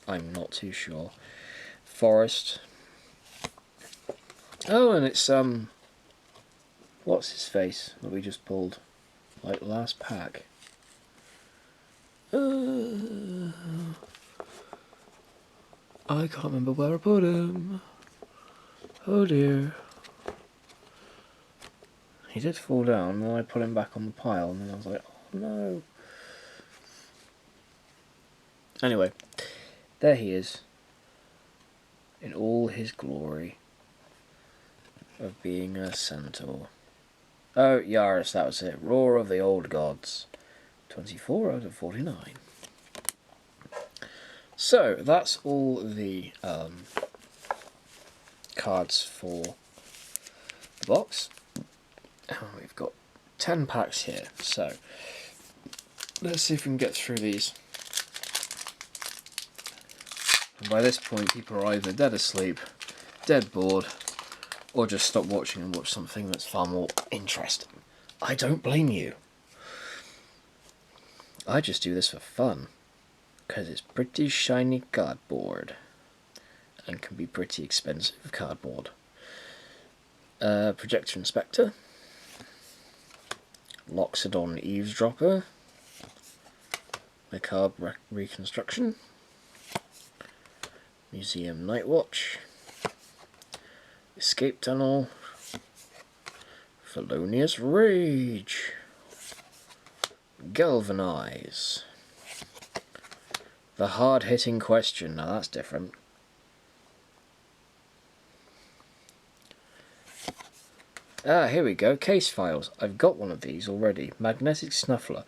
I'm not too sure. Forest. Oh, and it's what's his face that we just pulled? Like last pack. I can't remember where I put him. Oh dear. He did fall down, and then I put him back on the pile, and then I was like, oh no. Anyway, there he is. In all his glory of being a centaur. Oh, Yaris, that was it. Roar of the Old Gods. 24 out of 49. So, that's all the cards for the box. We've got 10 packs here, so let's see if we can get through these. And by this point, people are either dead asleep, dead bored, or just stop watching and watch something that's far more interesting. I don't blame you. I just do this for fun, because it's pretty shiny cardboard, and can be pretty expensive cardboard. Projector Inspector, Loxodon Eavesdropper, Macabre Reconstruction, Museum Nightwatch, Escape Tunnel, Felonious Rage, Galvanize, The Hard-Hitting Question. Now that's different. Here we go. Case files. I've got one of these already. Magnetic Snuffler.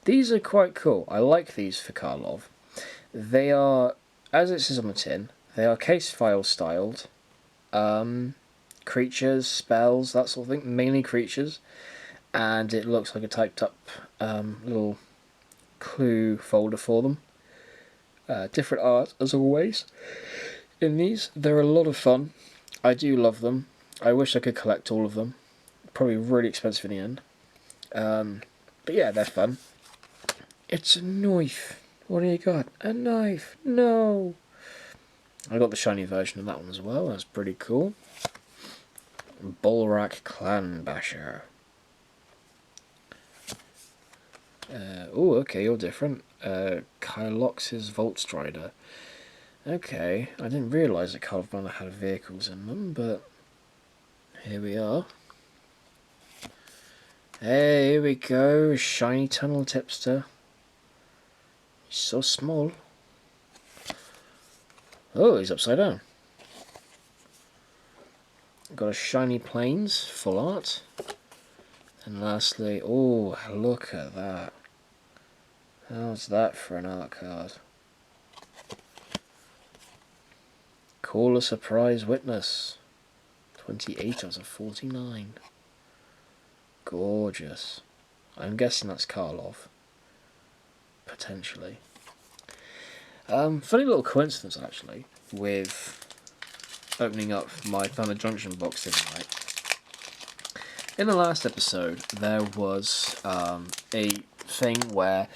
These are quite cool. I like these for Karlov. They are, as it says on the tin, they are case file styled. Creatures, spells, that sort of thing. Mainly creatures. And it looks like a typed up little clue folder for them. Different art, as always. In these, they're a lot of fun. I do love them. I wish I could collect all of them. Probably really expensive in the end. But yeah, they're fun. It's a knife. What do you got? A knife. No. I got the shiny version of that one as well. That's pretty cool. Bolrak Clan Basher. Oh, okay, you're different. Kylox's Volt Strider. Okay, I didn't realise that Karlov Manor had vehicles in them, but here we are. Hey, here we go, shiny tunnel tipster. He's so small. Oh, he's upside down. Got a shiny plains, full art. And lastly, oh, look at that. How's that for an art card? Call a surprise witness. 28 out of 49. Gorgeous. I'm guessing that's Karlov. Potentially. Funny little coincidence actually with opening up my Thunder Junction box the other night. In the last episode, there was a thing where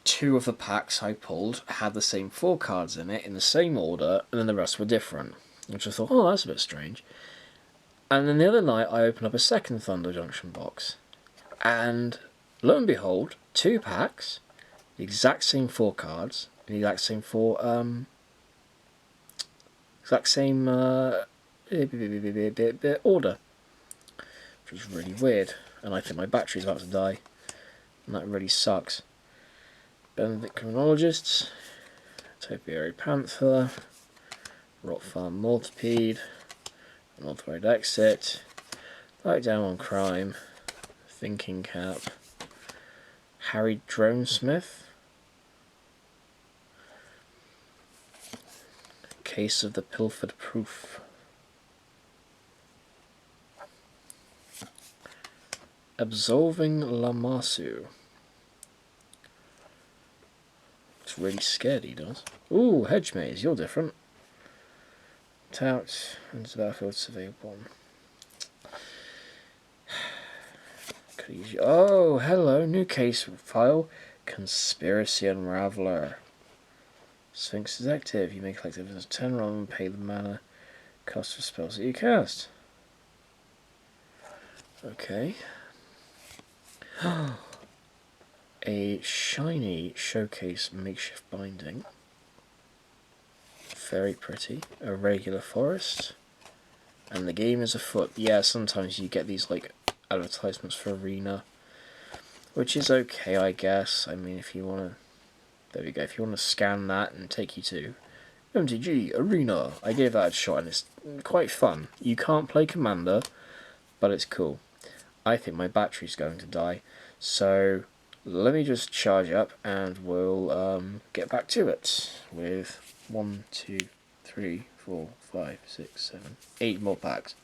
two of the packs I pulled had the same 4 cards in it in the same order, and then the rest were different. Which I thought, oh, that's a bit strange. And then the other night, I opened up a second Thunder Junction box, and lo and behold, 2 packs, the exact same 4 cards, the exact same 4, order, which was really weird. And I think my battery's about to die, and that really sucks. Benedict Criminologists, Topiary Panther, Rot Farm Multipede, Unauthorized Exit, Light Down on Crime, Thinking Cap, Harry Dronesmith, Case of the Pilfered Proof, Absolving Lamassu, looks really scared, he does. Ooh, Hedge Maze, you're different. Tout, into the battlefield, survey 1. Could use you. Oh, hello, new case file. Conspiracy Unraveler. Sphinx is active. You may collect it as a 10 rather than pay the mana cost for spells that you cast. Okay. A shiny showcase makeshift binding. Very pretty. A regular forest. And the game is afoot. Yeah, sometimes you get these like advertisements for Arena, which is okay, I guess. I mean, if you want to, there we go. If you want to scan that and take you to MTG Arena, I gave that a shot and it's quite fun. You can't play Commander, but it's cool. I think my battery's going to die, so let me just charge up and we'll get back to it with 1, 2, 3, 4, 5, 6, 7, 8 more packs.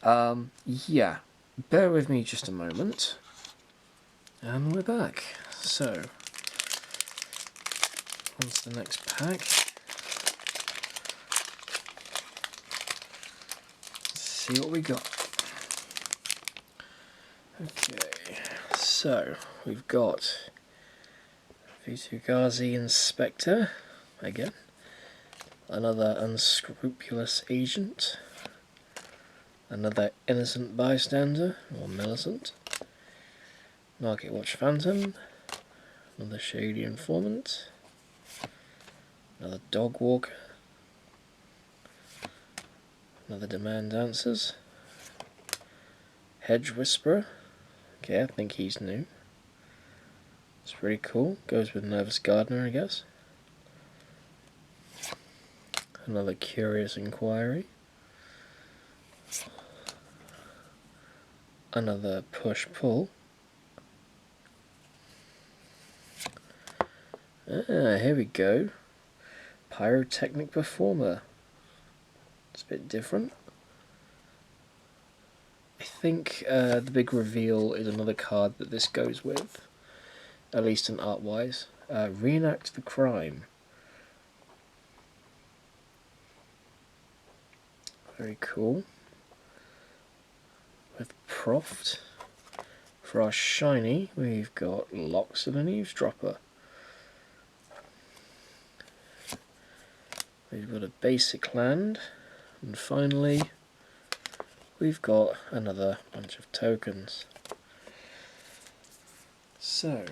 Yeah, bear with me just a moment, and we're back. So, on to the next pack. Let's see what we got. Okay, so we've got Vitu Inspector again, another unscrupulous agent, another innocent bystander or Millicent, Market Watch Phantom, another shady informant, another dog walker, another demand dancers, hedge whisperer. Okay, I think he's new. It's pretty cool. Goes with nervous gardener, I guess. Another curious inquiry. Another push-pull. Here we go. Pyrotechnic performer. It's a bit different. I think the big reveal is another card that this goes with, at least in art-wise. Reenact the crime. Very cool. With Proft. For our shiny, we've got Locks of an Eavesdropper. We've got a basic land, and finally we've got another bunch of tokens. So,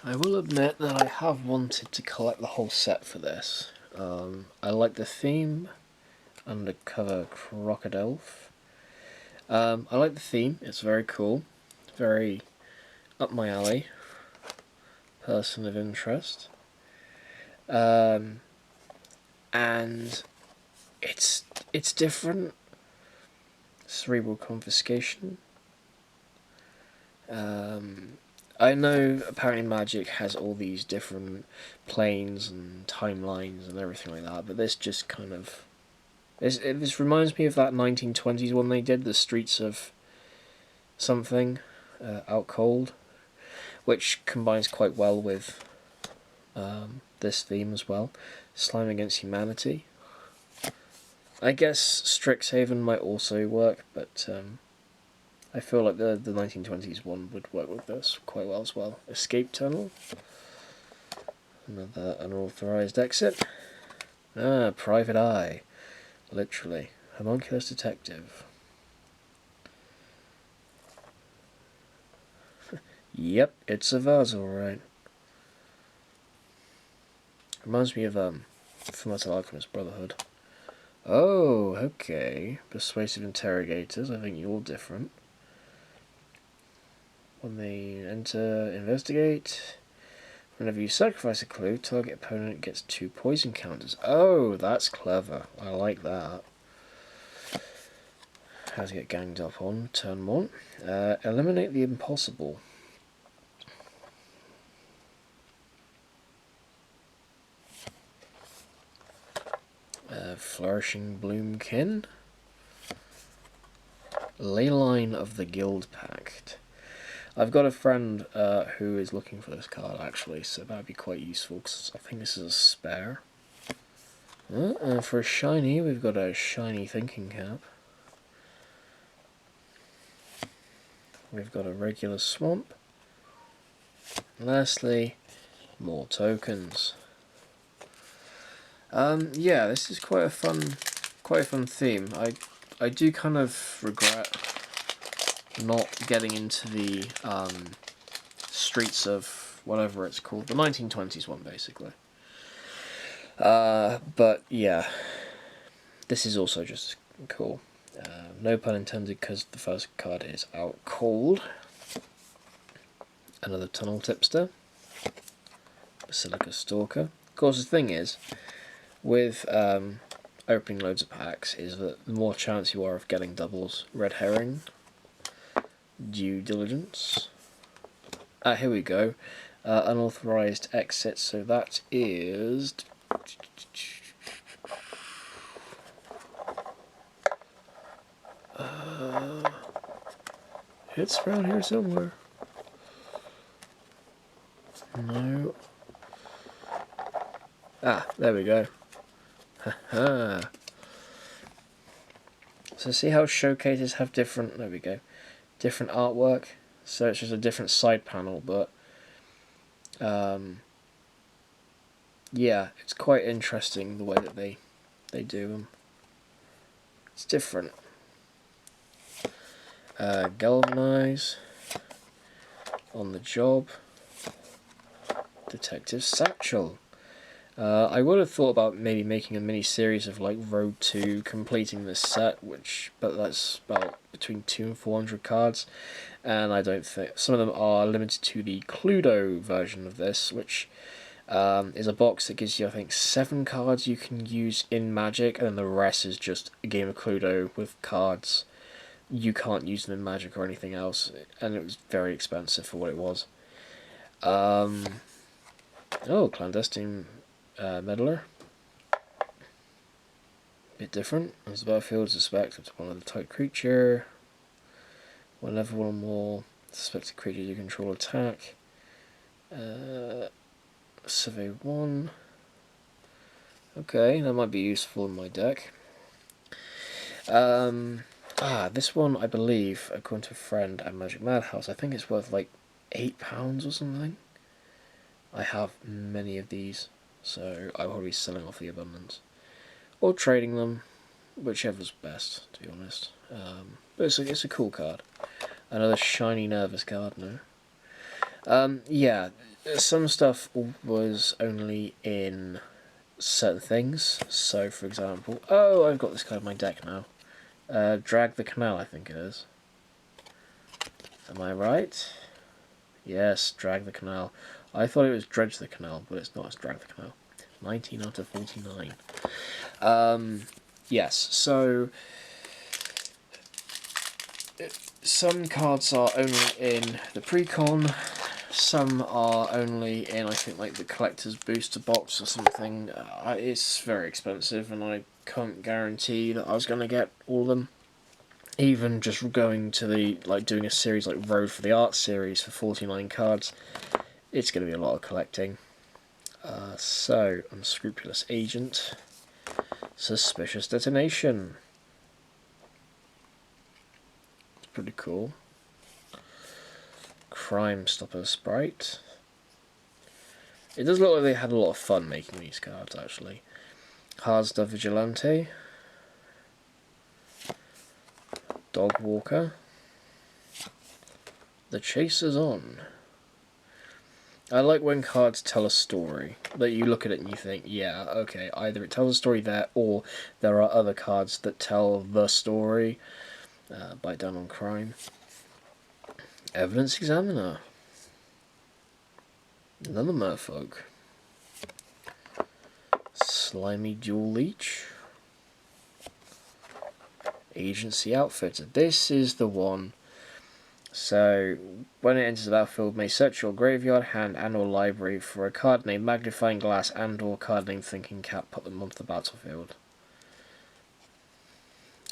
I will admit that I have wanted to collect the whole set for this. I like the theme, Undercover Crocodile. I like the theme, it's very cool, very up my alley, person of interest. And it's different. Cerebral confiscation. I know apparently Magic has all these different planes and timelines and everything like that, but this just kind of this reminds me of that 1920s one they did, the Streets of something, Out Cold, which combines quite well with this theme as well. Slime Against Humanity. I guess Strixhaven might also work, but I feel like the 1920s one would work with this quite well as well. Escape Tunnel. Another unauthorized exit. Private Eye. Literally. Homunculus Detective. Yep, it's a vase, alright. Reminds me of Fullmetal Alchemist Brotherhood. Oh, okay. Persuasive Interrogators. I think you're different. When they enter, investigate. Whenever you sacrifice a clue, target opponent gets 2 poison counters. Oh, that's clever. I like that. How to get ganged up on. Turn 1. Eliminate the impossible. Flourishing Bloomkin. Leyline of the Guild Pact. I've got a friend who is looking for this card actually, so that would be quite useful because I think this is a spare. And for a shiny, we've got a shiny thinking cap. We've got a regular swamp. Lastly, more tokens. Yeah, this is quite a fun theme. I do kind of regret not getting into the streets of whatever it's called, the 1920s one basically. But yeah, this is also just cool. No pun intended, because the first card is out cold. Another Tunnel Tipster. Basilica Stalker. Of course, the thing is, with opening loads of packs, is that the more chance you are of getting doubles. Red Herring. Due Diligence. Here we go. Unauthorized Exit, so that is... it's around here somewhere. No. There we go. Haha. So see how showcases have different, there we go, different artwork. So it's just a different side panel, but yeah, it's quite interesting the way that they do them. It's different. Galvanize. On the Job. Detective Satchel. I would have thought about maybe making a mini series of like Road to completing this set, but that's about between 200 and 400 cards, and I don't think some of them are limited to the Cluedo version of this, which is a box that gives you, I think, 7 cards you can use in Magic, and then the rest is just a game of Cluedo with cards. You can't use them in Magic or anything else, and it was very expensive for what it was. Oh, Clandestine Meddler. Bit different. As the battlefield, suspect up to one of the type creature. Whenever one or more suspected creatures you control attack. Survey 1. Okay, that might be useful in my deck. This one, I believe, according to a friend at Magic Madhouse, I think it's worth like £8 or something. I have many of these, so I'll probably be selling off the abundance. Or trading them, whichever's best, to be honest. But it's a cool card. Another shiny nervous card, no? Yeah, some stuff was only in certain things. So, for example, I've got this card in my deck now. Drag the Canal, I think it is. Am I right? Yes, Drag the Canal. I thought it was Dredge the Canal, but it's not, it's Drag the Canal. 19 out of 49. Yes, so some cards are only in the pre-con, some are only in, I think, like the collector's booster box or something. It's very expensive, and I can't guarantee that I was going to get all of them. Even just going to the, like, doing a series like Road for the Art series for 49 cards, it's going to be a lot of collecting. So, Unscrupulous Agent, Suspicious Detonation. It's pretty cool. Crime Stopper Sprite. It does look like they had a lot of fun making these cards, actually. Harsda Vigilante. Dog Walker. The Chaser's On. I like when cards tell a story, that you look at it and you think, yeah, okay, either it tells a story there, or there are other cards that tell the story. Bite Down on Crime. Evidence Examiner. Another Merfolk. Slimy Dual Leech. Agency Outfitter. This is the one. So, when it enters the battlefield, may search your graveyard, hand, and or library for a card named Magnifying Glass and or card named Thinking Cap, put them onto the battlefield.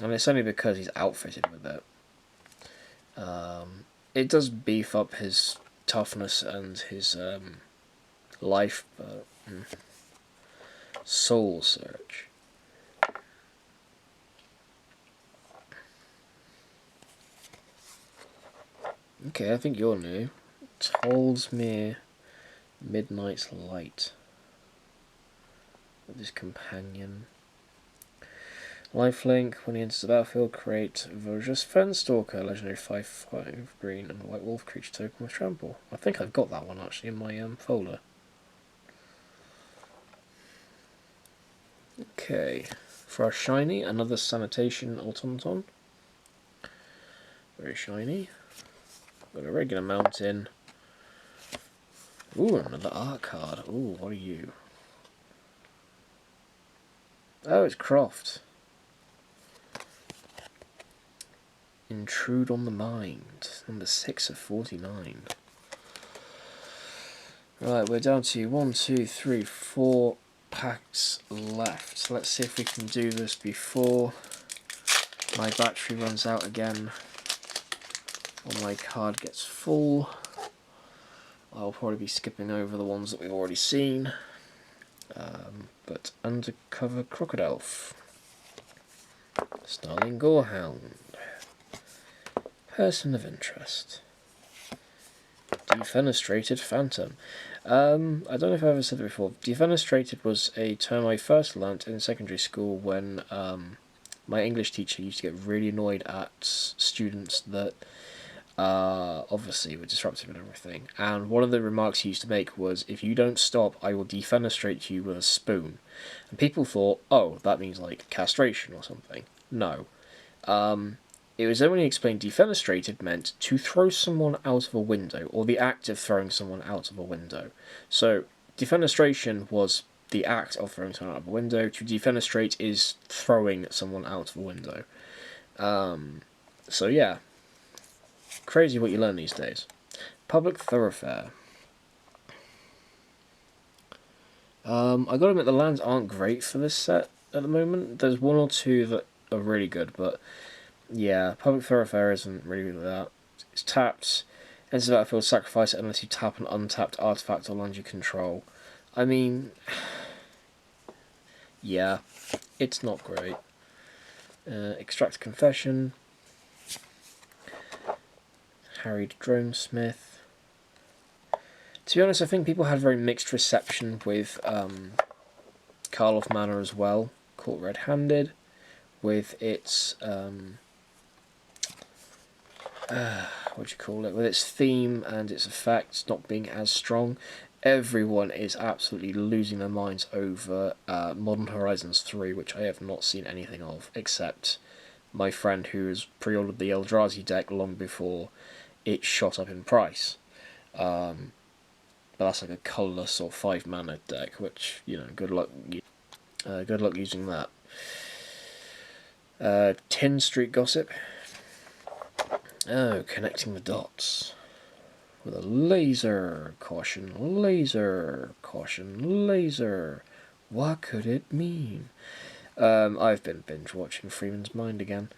And it's only because he's outfitted with it. It does beef up his toughness and his life, but Soul Search. Okay, I think you're new. Tollsmere Midnight's Light. With his companion. Lifelink, when he enters the battlefield, create Voja's Fenstalker, legendary 5/5 green and white wolf creature token with trample. I think I've got that one actually in my folder. Okay, for our shiny, another Sanitation Automaton. Very shiny. Got a regular mountain. Ooh, another art card. Ooh, what are you? Oh, it's Croft. Intrude on the Mind. Number 6 of 49. Right, we're down to 1, 2, 3, 4 packs left. Let's see if we can do this before my battery runs out again or my card gets full. I'll probably be skipping over the ones that we've already seen. But Undercover Crocodile, Snarling Gorehound, Person of Interest, Defenestrated Phantom. I don't know if I've ever said it before. Defenestrated was a term I first learnt in secondary school when my English teacher used to get really annoyed at students that obviously were disruptive and everything. And one of the remarks he used to make was, if you don't stop, I will defenestrate you with a spoon. And people thought, oh, that means like castration or something. No. It was then when he explained defenestrated meant to throw someone out of a window, or the act of throwing someone out of a window. So, defenestration was the act of throwing someone out of a window. To defenestrate is throwing someone out of a window. So yeah. Crazy what you learn these days. Public Thoroughfare. I gotta admit, the lands aren't great for this set at the moment. There's one or two that are really good, but yeah, Public Thoroughfare isn't really that. It's tapped, enters the battlefield, sacrifice it unless you tap an untapped artifact or land you control. I mean, yeah, it's not great. Extract Confession. Harried Dronesmith. To be honest, I think people had very mixed reception with Karlov Manor as well. Caught red-handed, with its what do you call it? With its theme and its effects not being as strong. Everyone is absolutely losing their minds over Modern Horizons 3, which I have not seen anything of, except my friend who has pre-ordered the Eldrazi deck long before it shot up in price. But that's like a colourless or 5 mana deck, which, you know, good luck using that. Tin Street Gossip. Oh, connecting the dots. With a laser. Caution, laser. Caution, laser. What could it mean? I've been binge watching Freeman's Mind again.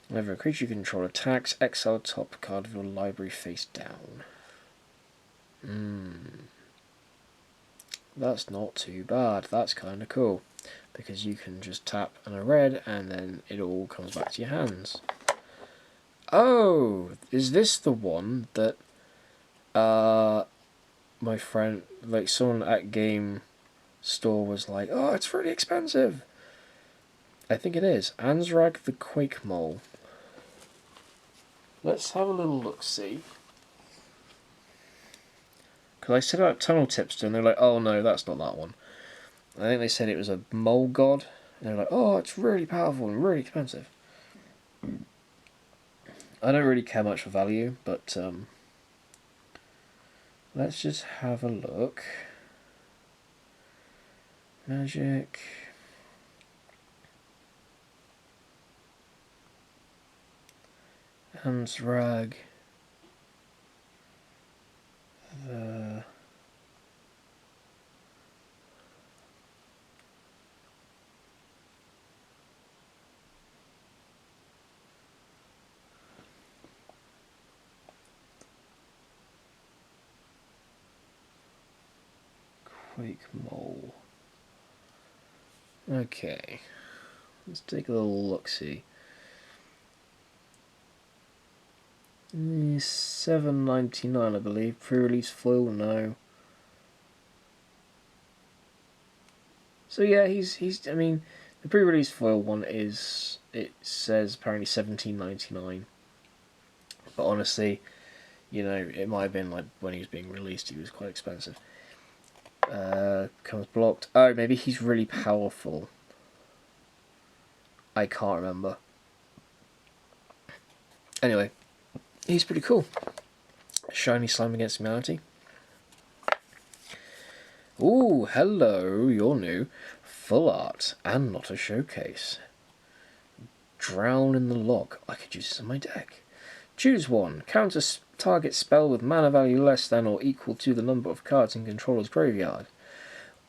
Whenever a creature you control attacks, exile a top card of your library face down. That's not too bad. That's kind of cool. Because you can just tap and a red, and then it all comes back to your hands. Oh, is this the one that my friend, like someone at Game Store was like, oh, it's really expensive. I think it is. Ansrag the Quake Mole. Let's have a little look-see. Because I said about Tunnel Tipster, and they're like, oh no, that's not that one. I think they said it was a mole god, and they're like, oh, it's really powerful and really expensive. I don't really care much for value, but let's just have a look. Magic. Ansrag. The... Quake Mole. Okay, let's take a little look-see. $7.99, I believe. Pre-release foil, no. So yeah, he's. I mean, the pre-release foil one is. It says apparently $17.99. But honestly, you know, it might have been like when he was being released, he was quite expensive. Comes blocked. Oh, maybe he's really powerful. I can't remember. Anyway, he's pretty cool. Shiny Slime Against Humanity. Ooh, hello, you're new. Full art and not a showcase. Drown in the Log. I could use this on my deck. Choose one. Counter target spell with mana value less than or equal to the number of cards in controller's graveyard.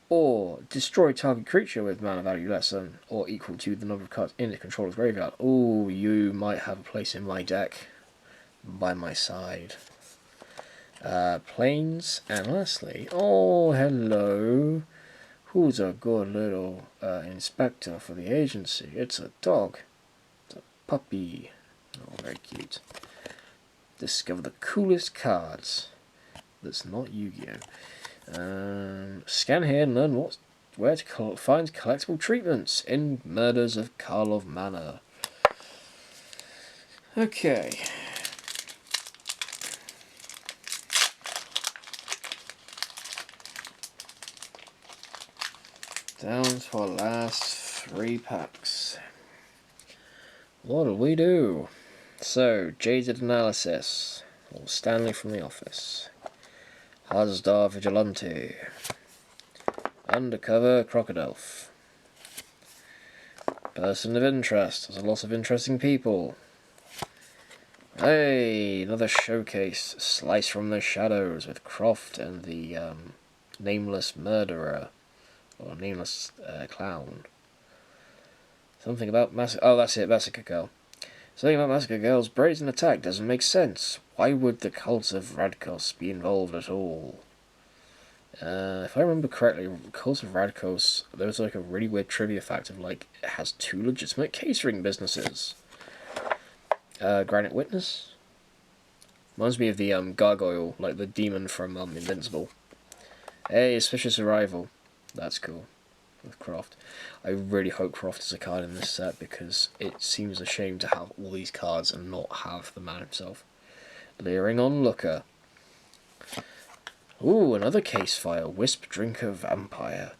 Or destroy target creature with mana value less than or equal to the number of cards in the controller's graveyard. Ooh, you might have a place in my deck by my side. Planes, and lastly, oh, hello. Who's a good little inspector for the agency? It's a dog. It's a puppy. Oh, very cute. Discover the coolest cards. That's not Yu-Gi-Oh! Scan here and learn where to find collectible treatments in Murders of Karlov Manor. Okay. Down to our last 3 packs. What do we do? So, Jaded Analysis, or Stanley from The Office. Hazdar Vigilante. Undercover Crocodile. Person of Interest. There's a lot of interesting people. Hey, another showcase. Slice from the Shadows with Croft and the Nameless Murderer. Or Nameless Clown. Something about oh, that's it, Massacre Girl. Something about Massacre Girl's brazen attack doesn't make sense. Why would the cult of Radkos be involved at all? If I remember correctly, cult of Radkos, there was like a really weird trivia fact of like, it has 2 legitimate catering businesses. Granite Witness? Reminds me of the gargoyle, like the demon from Invincible. Hey, Suspicious Arrival. That's cool. With Croft. I really hope Croft is a card in this set because it seems a shame to have all these cards and not have the man himself. Leering Onlooker. Ooh, another case file. Wisp Drinker Vampire.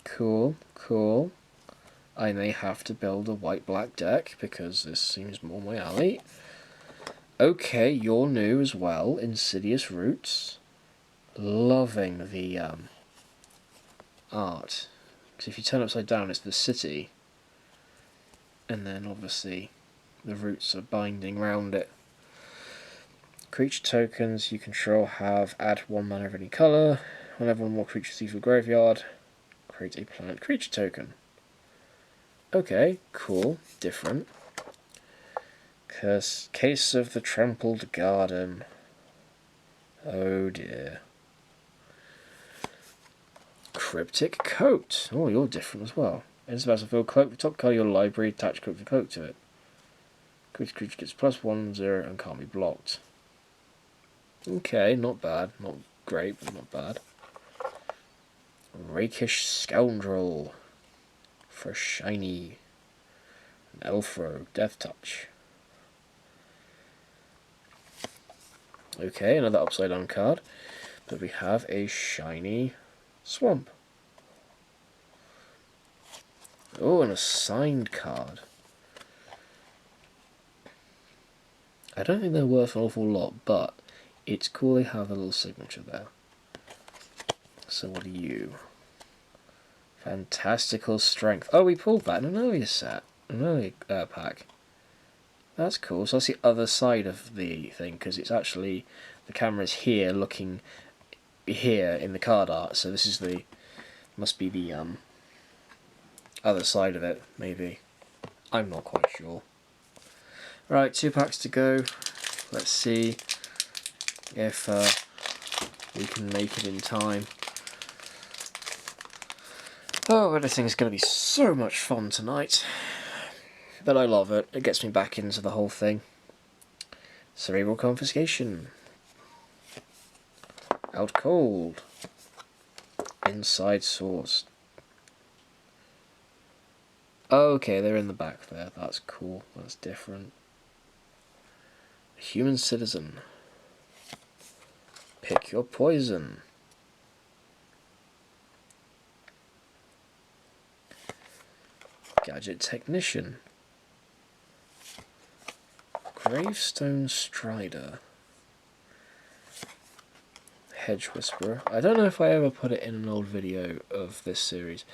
Cool, cool. I may have to build a white-black deck because this seems more my alley. Okay, you're new as well. Insidious Roots. Loving the art. Because if you turn upside down, it's the city. And then obviously the roots are binding round it. Creature tokens you control have add 1 mana of any colour. Whenever 1 more creatures leave the graveyard, create a planet creature token. Okay, cool, different. Case of the Trampled Garden. Oh dear. Cryptic Coat. Oh, you're different as well. Ends the battlefield, cloak the top card of your library, attach Cryptic Coat to it. Creature gets +1/+0 and can't be blocked. Okay, not bad. Not great, but not bad. Rakish Scoundrel. For shiny. An Elfro, Death Touch. Okay, another upside down card. But we have a shiny Swamp. Oh, and a signed card. I don't think they're worth an awful lot, but it's cool they have a little signature there. So what are you? Fantastical Strength. Oh, we pulled that in an earlier set. An earlier pack. That's cool. So that's the other side of the thing, because it's actually, the camera's here looking here in the card art, so this is the, must be the other side of it, maybe. I'm not quite sure. Right, 2 packs to go. Let's see if we can make it in time. Oh, editing's going to be so much fun tonight. But I love it. It gets me back into the whole thing. Cerebral confiscation. Out cold. Inside source. Okay, they're in the back there. That's cool. That's different. Human citizen. Pick your poison. Gadget technician. Gravestone strider. Hedge whisperer. I don't know if I ever put it in an old video of this series,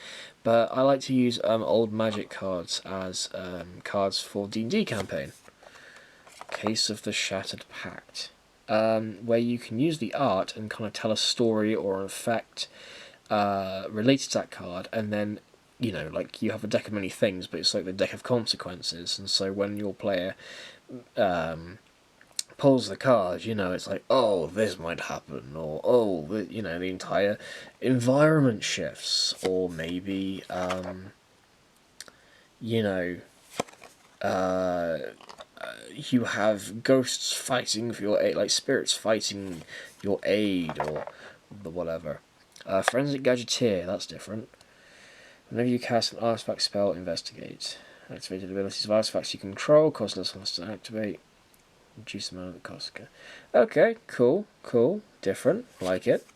but I like to use old magic cards as cards for D&D campaign. Case of the Shattered Pact, where you can use the art and kind of tell a story or an effect related to that card, and then, you know, like you have a deck of many things, but it's like the deck of consequences, and so when your player pulls the card, you know, it's like, oh, this might happen, or oh, you know, the entire environment shifts, or maybe, you know, you have ghosts fighting for your aid, like spirits fighting your aid, or the whatever. Forensic Gadgeteer, that's different. Whenever you cast an artifact spell, investigate. Activated abilities of artifacts you control, cost less ones to activate. Reduce the amount of the cost. Okay, cool, different, like it.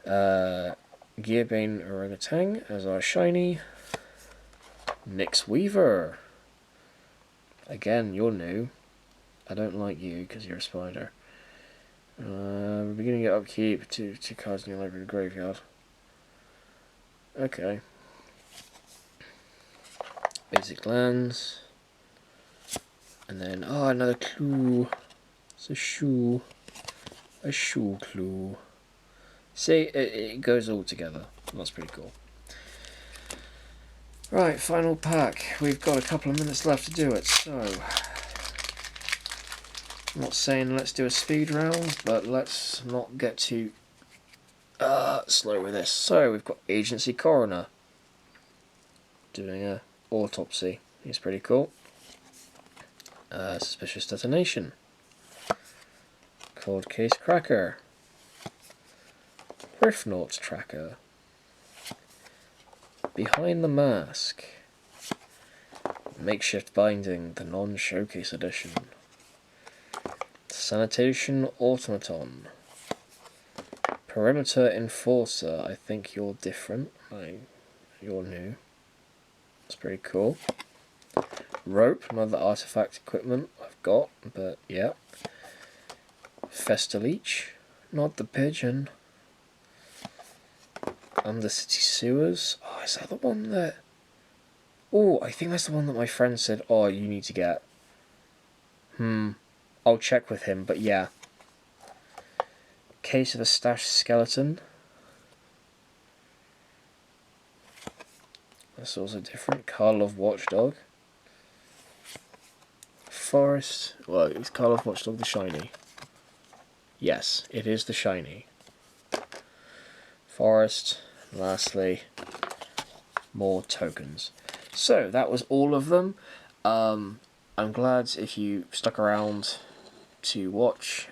Gearbane Orangutan as our shiny. Nyx Weaver. Again, you're new. I don't like you because you're a spider. Beginning at upkeep, two cards in your library graveyard. Okay. Basic lands. And then, oh, another clue. It's a shoe. A shoe clue. See, it goes all together. That's pretty cool. Right, final pack. We've got a couple of minutes left to do it, so... I'm not saying let's do a speed round, but let's not get too slow with this. So, we've got Agency Coroner. Doing a autopsy. He's pretty cool. Suspicious Detonation. Cold Case Cracker. Riftnaut Tracker. Behind the Mask. Makeshift Binding, the non-showcase edition. Sanitation Automaton. Perimeter Enforcer, I think you're different. You're new. That's pretty cool. Rope, another artifact equipment I've got, but yeah. Festaleech, not the pigeon. Undercity Sewers. Oh, is that the one that... Oh, I think that's the one that my friend said, oh, you need to get. I'll check with him, but yeah. Case of a Stashed Skeleton. That's also different. Karlov Watchdog. Forest. Well, is Karlov Watchdog the shiny? Yes, it is the shiny. Forest. Lastly, more tokens. So, that was all of them. I'm glad if you stuck around to watch.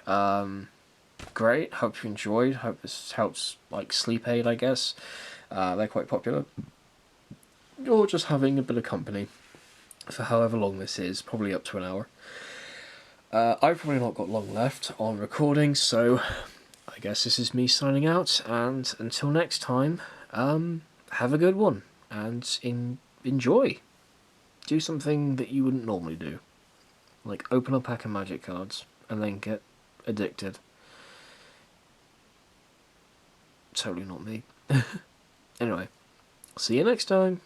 Great, hope you enjoyed. Hope this helps, like, sleep aid, I guess. They're quite popular. Or just having a bit of company for however long this is, probably up to an hour. I've probably not got long left on recording, so I guess this is me signing out, and until next time, have a good one, and enjoy. Do something that you wouldn't normally do. Like open a pack of magic cards, and then get addicted. Totally not me. Anyway, see you next time.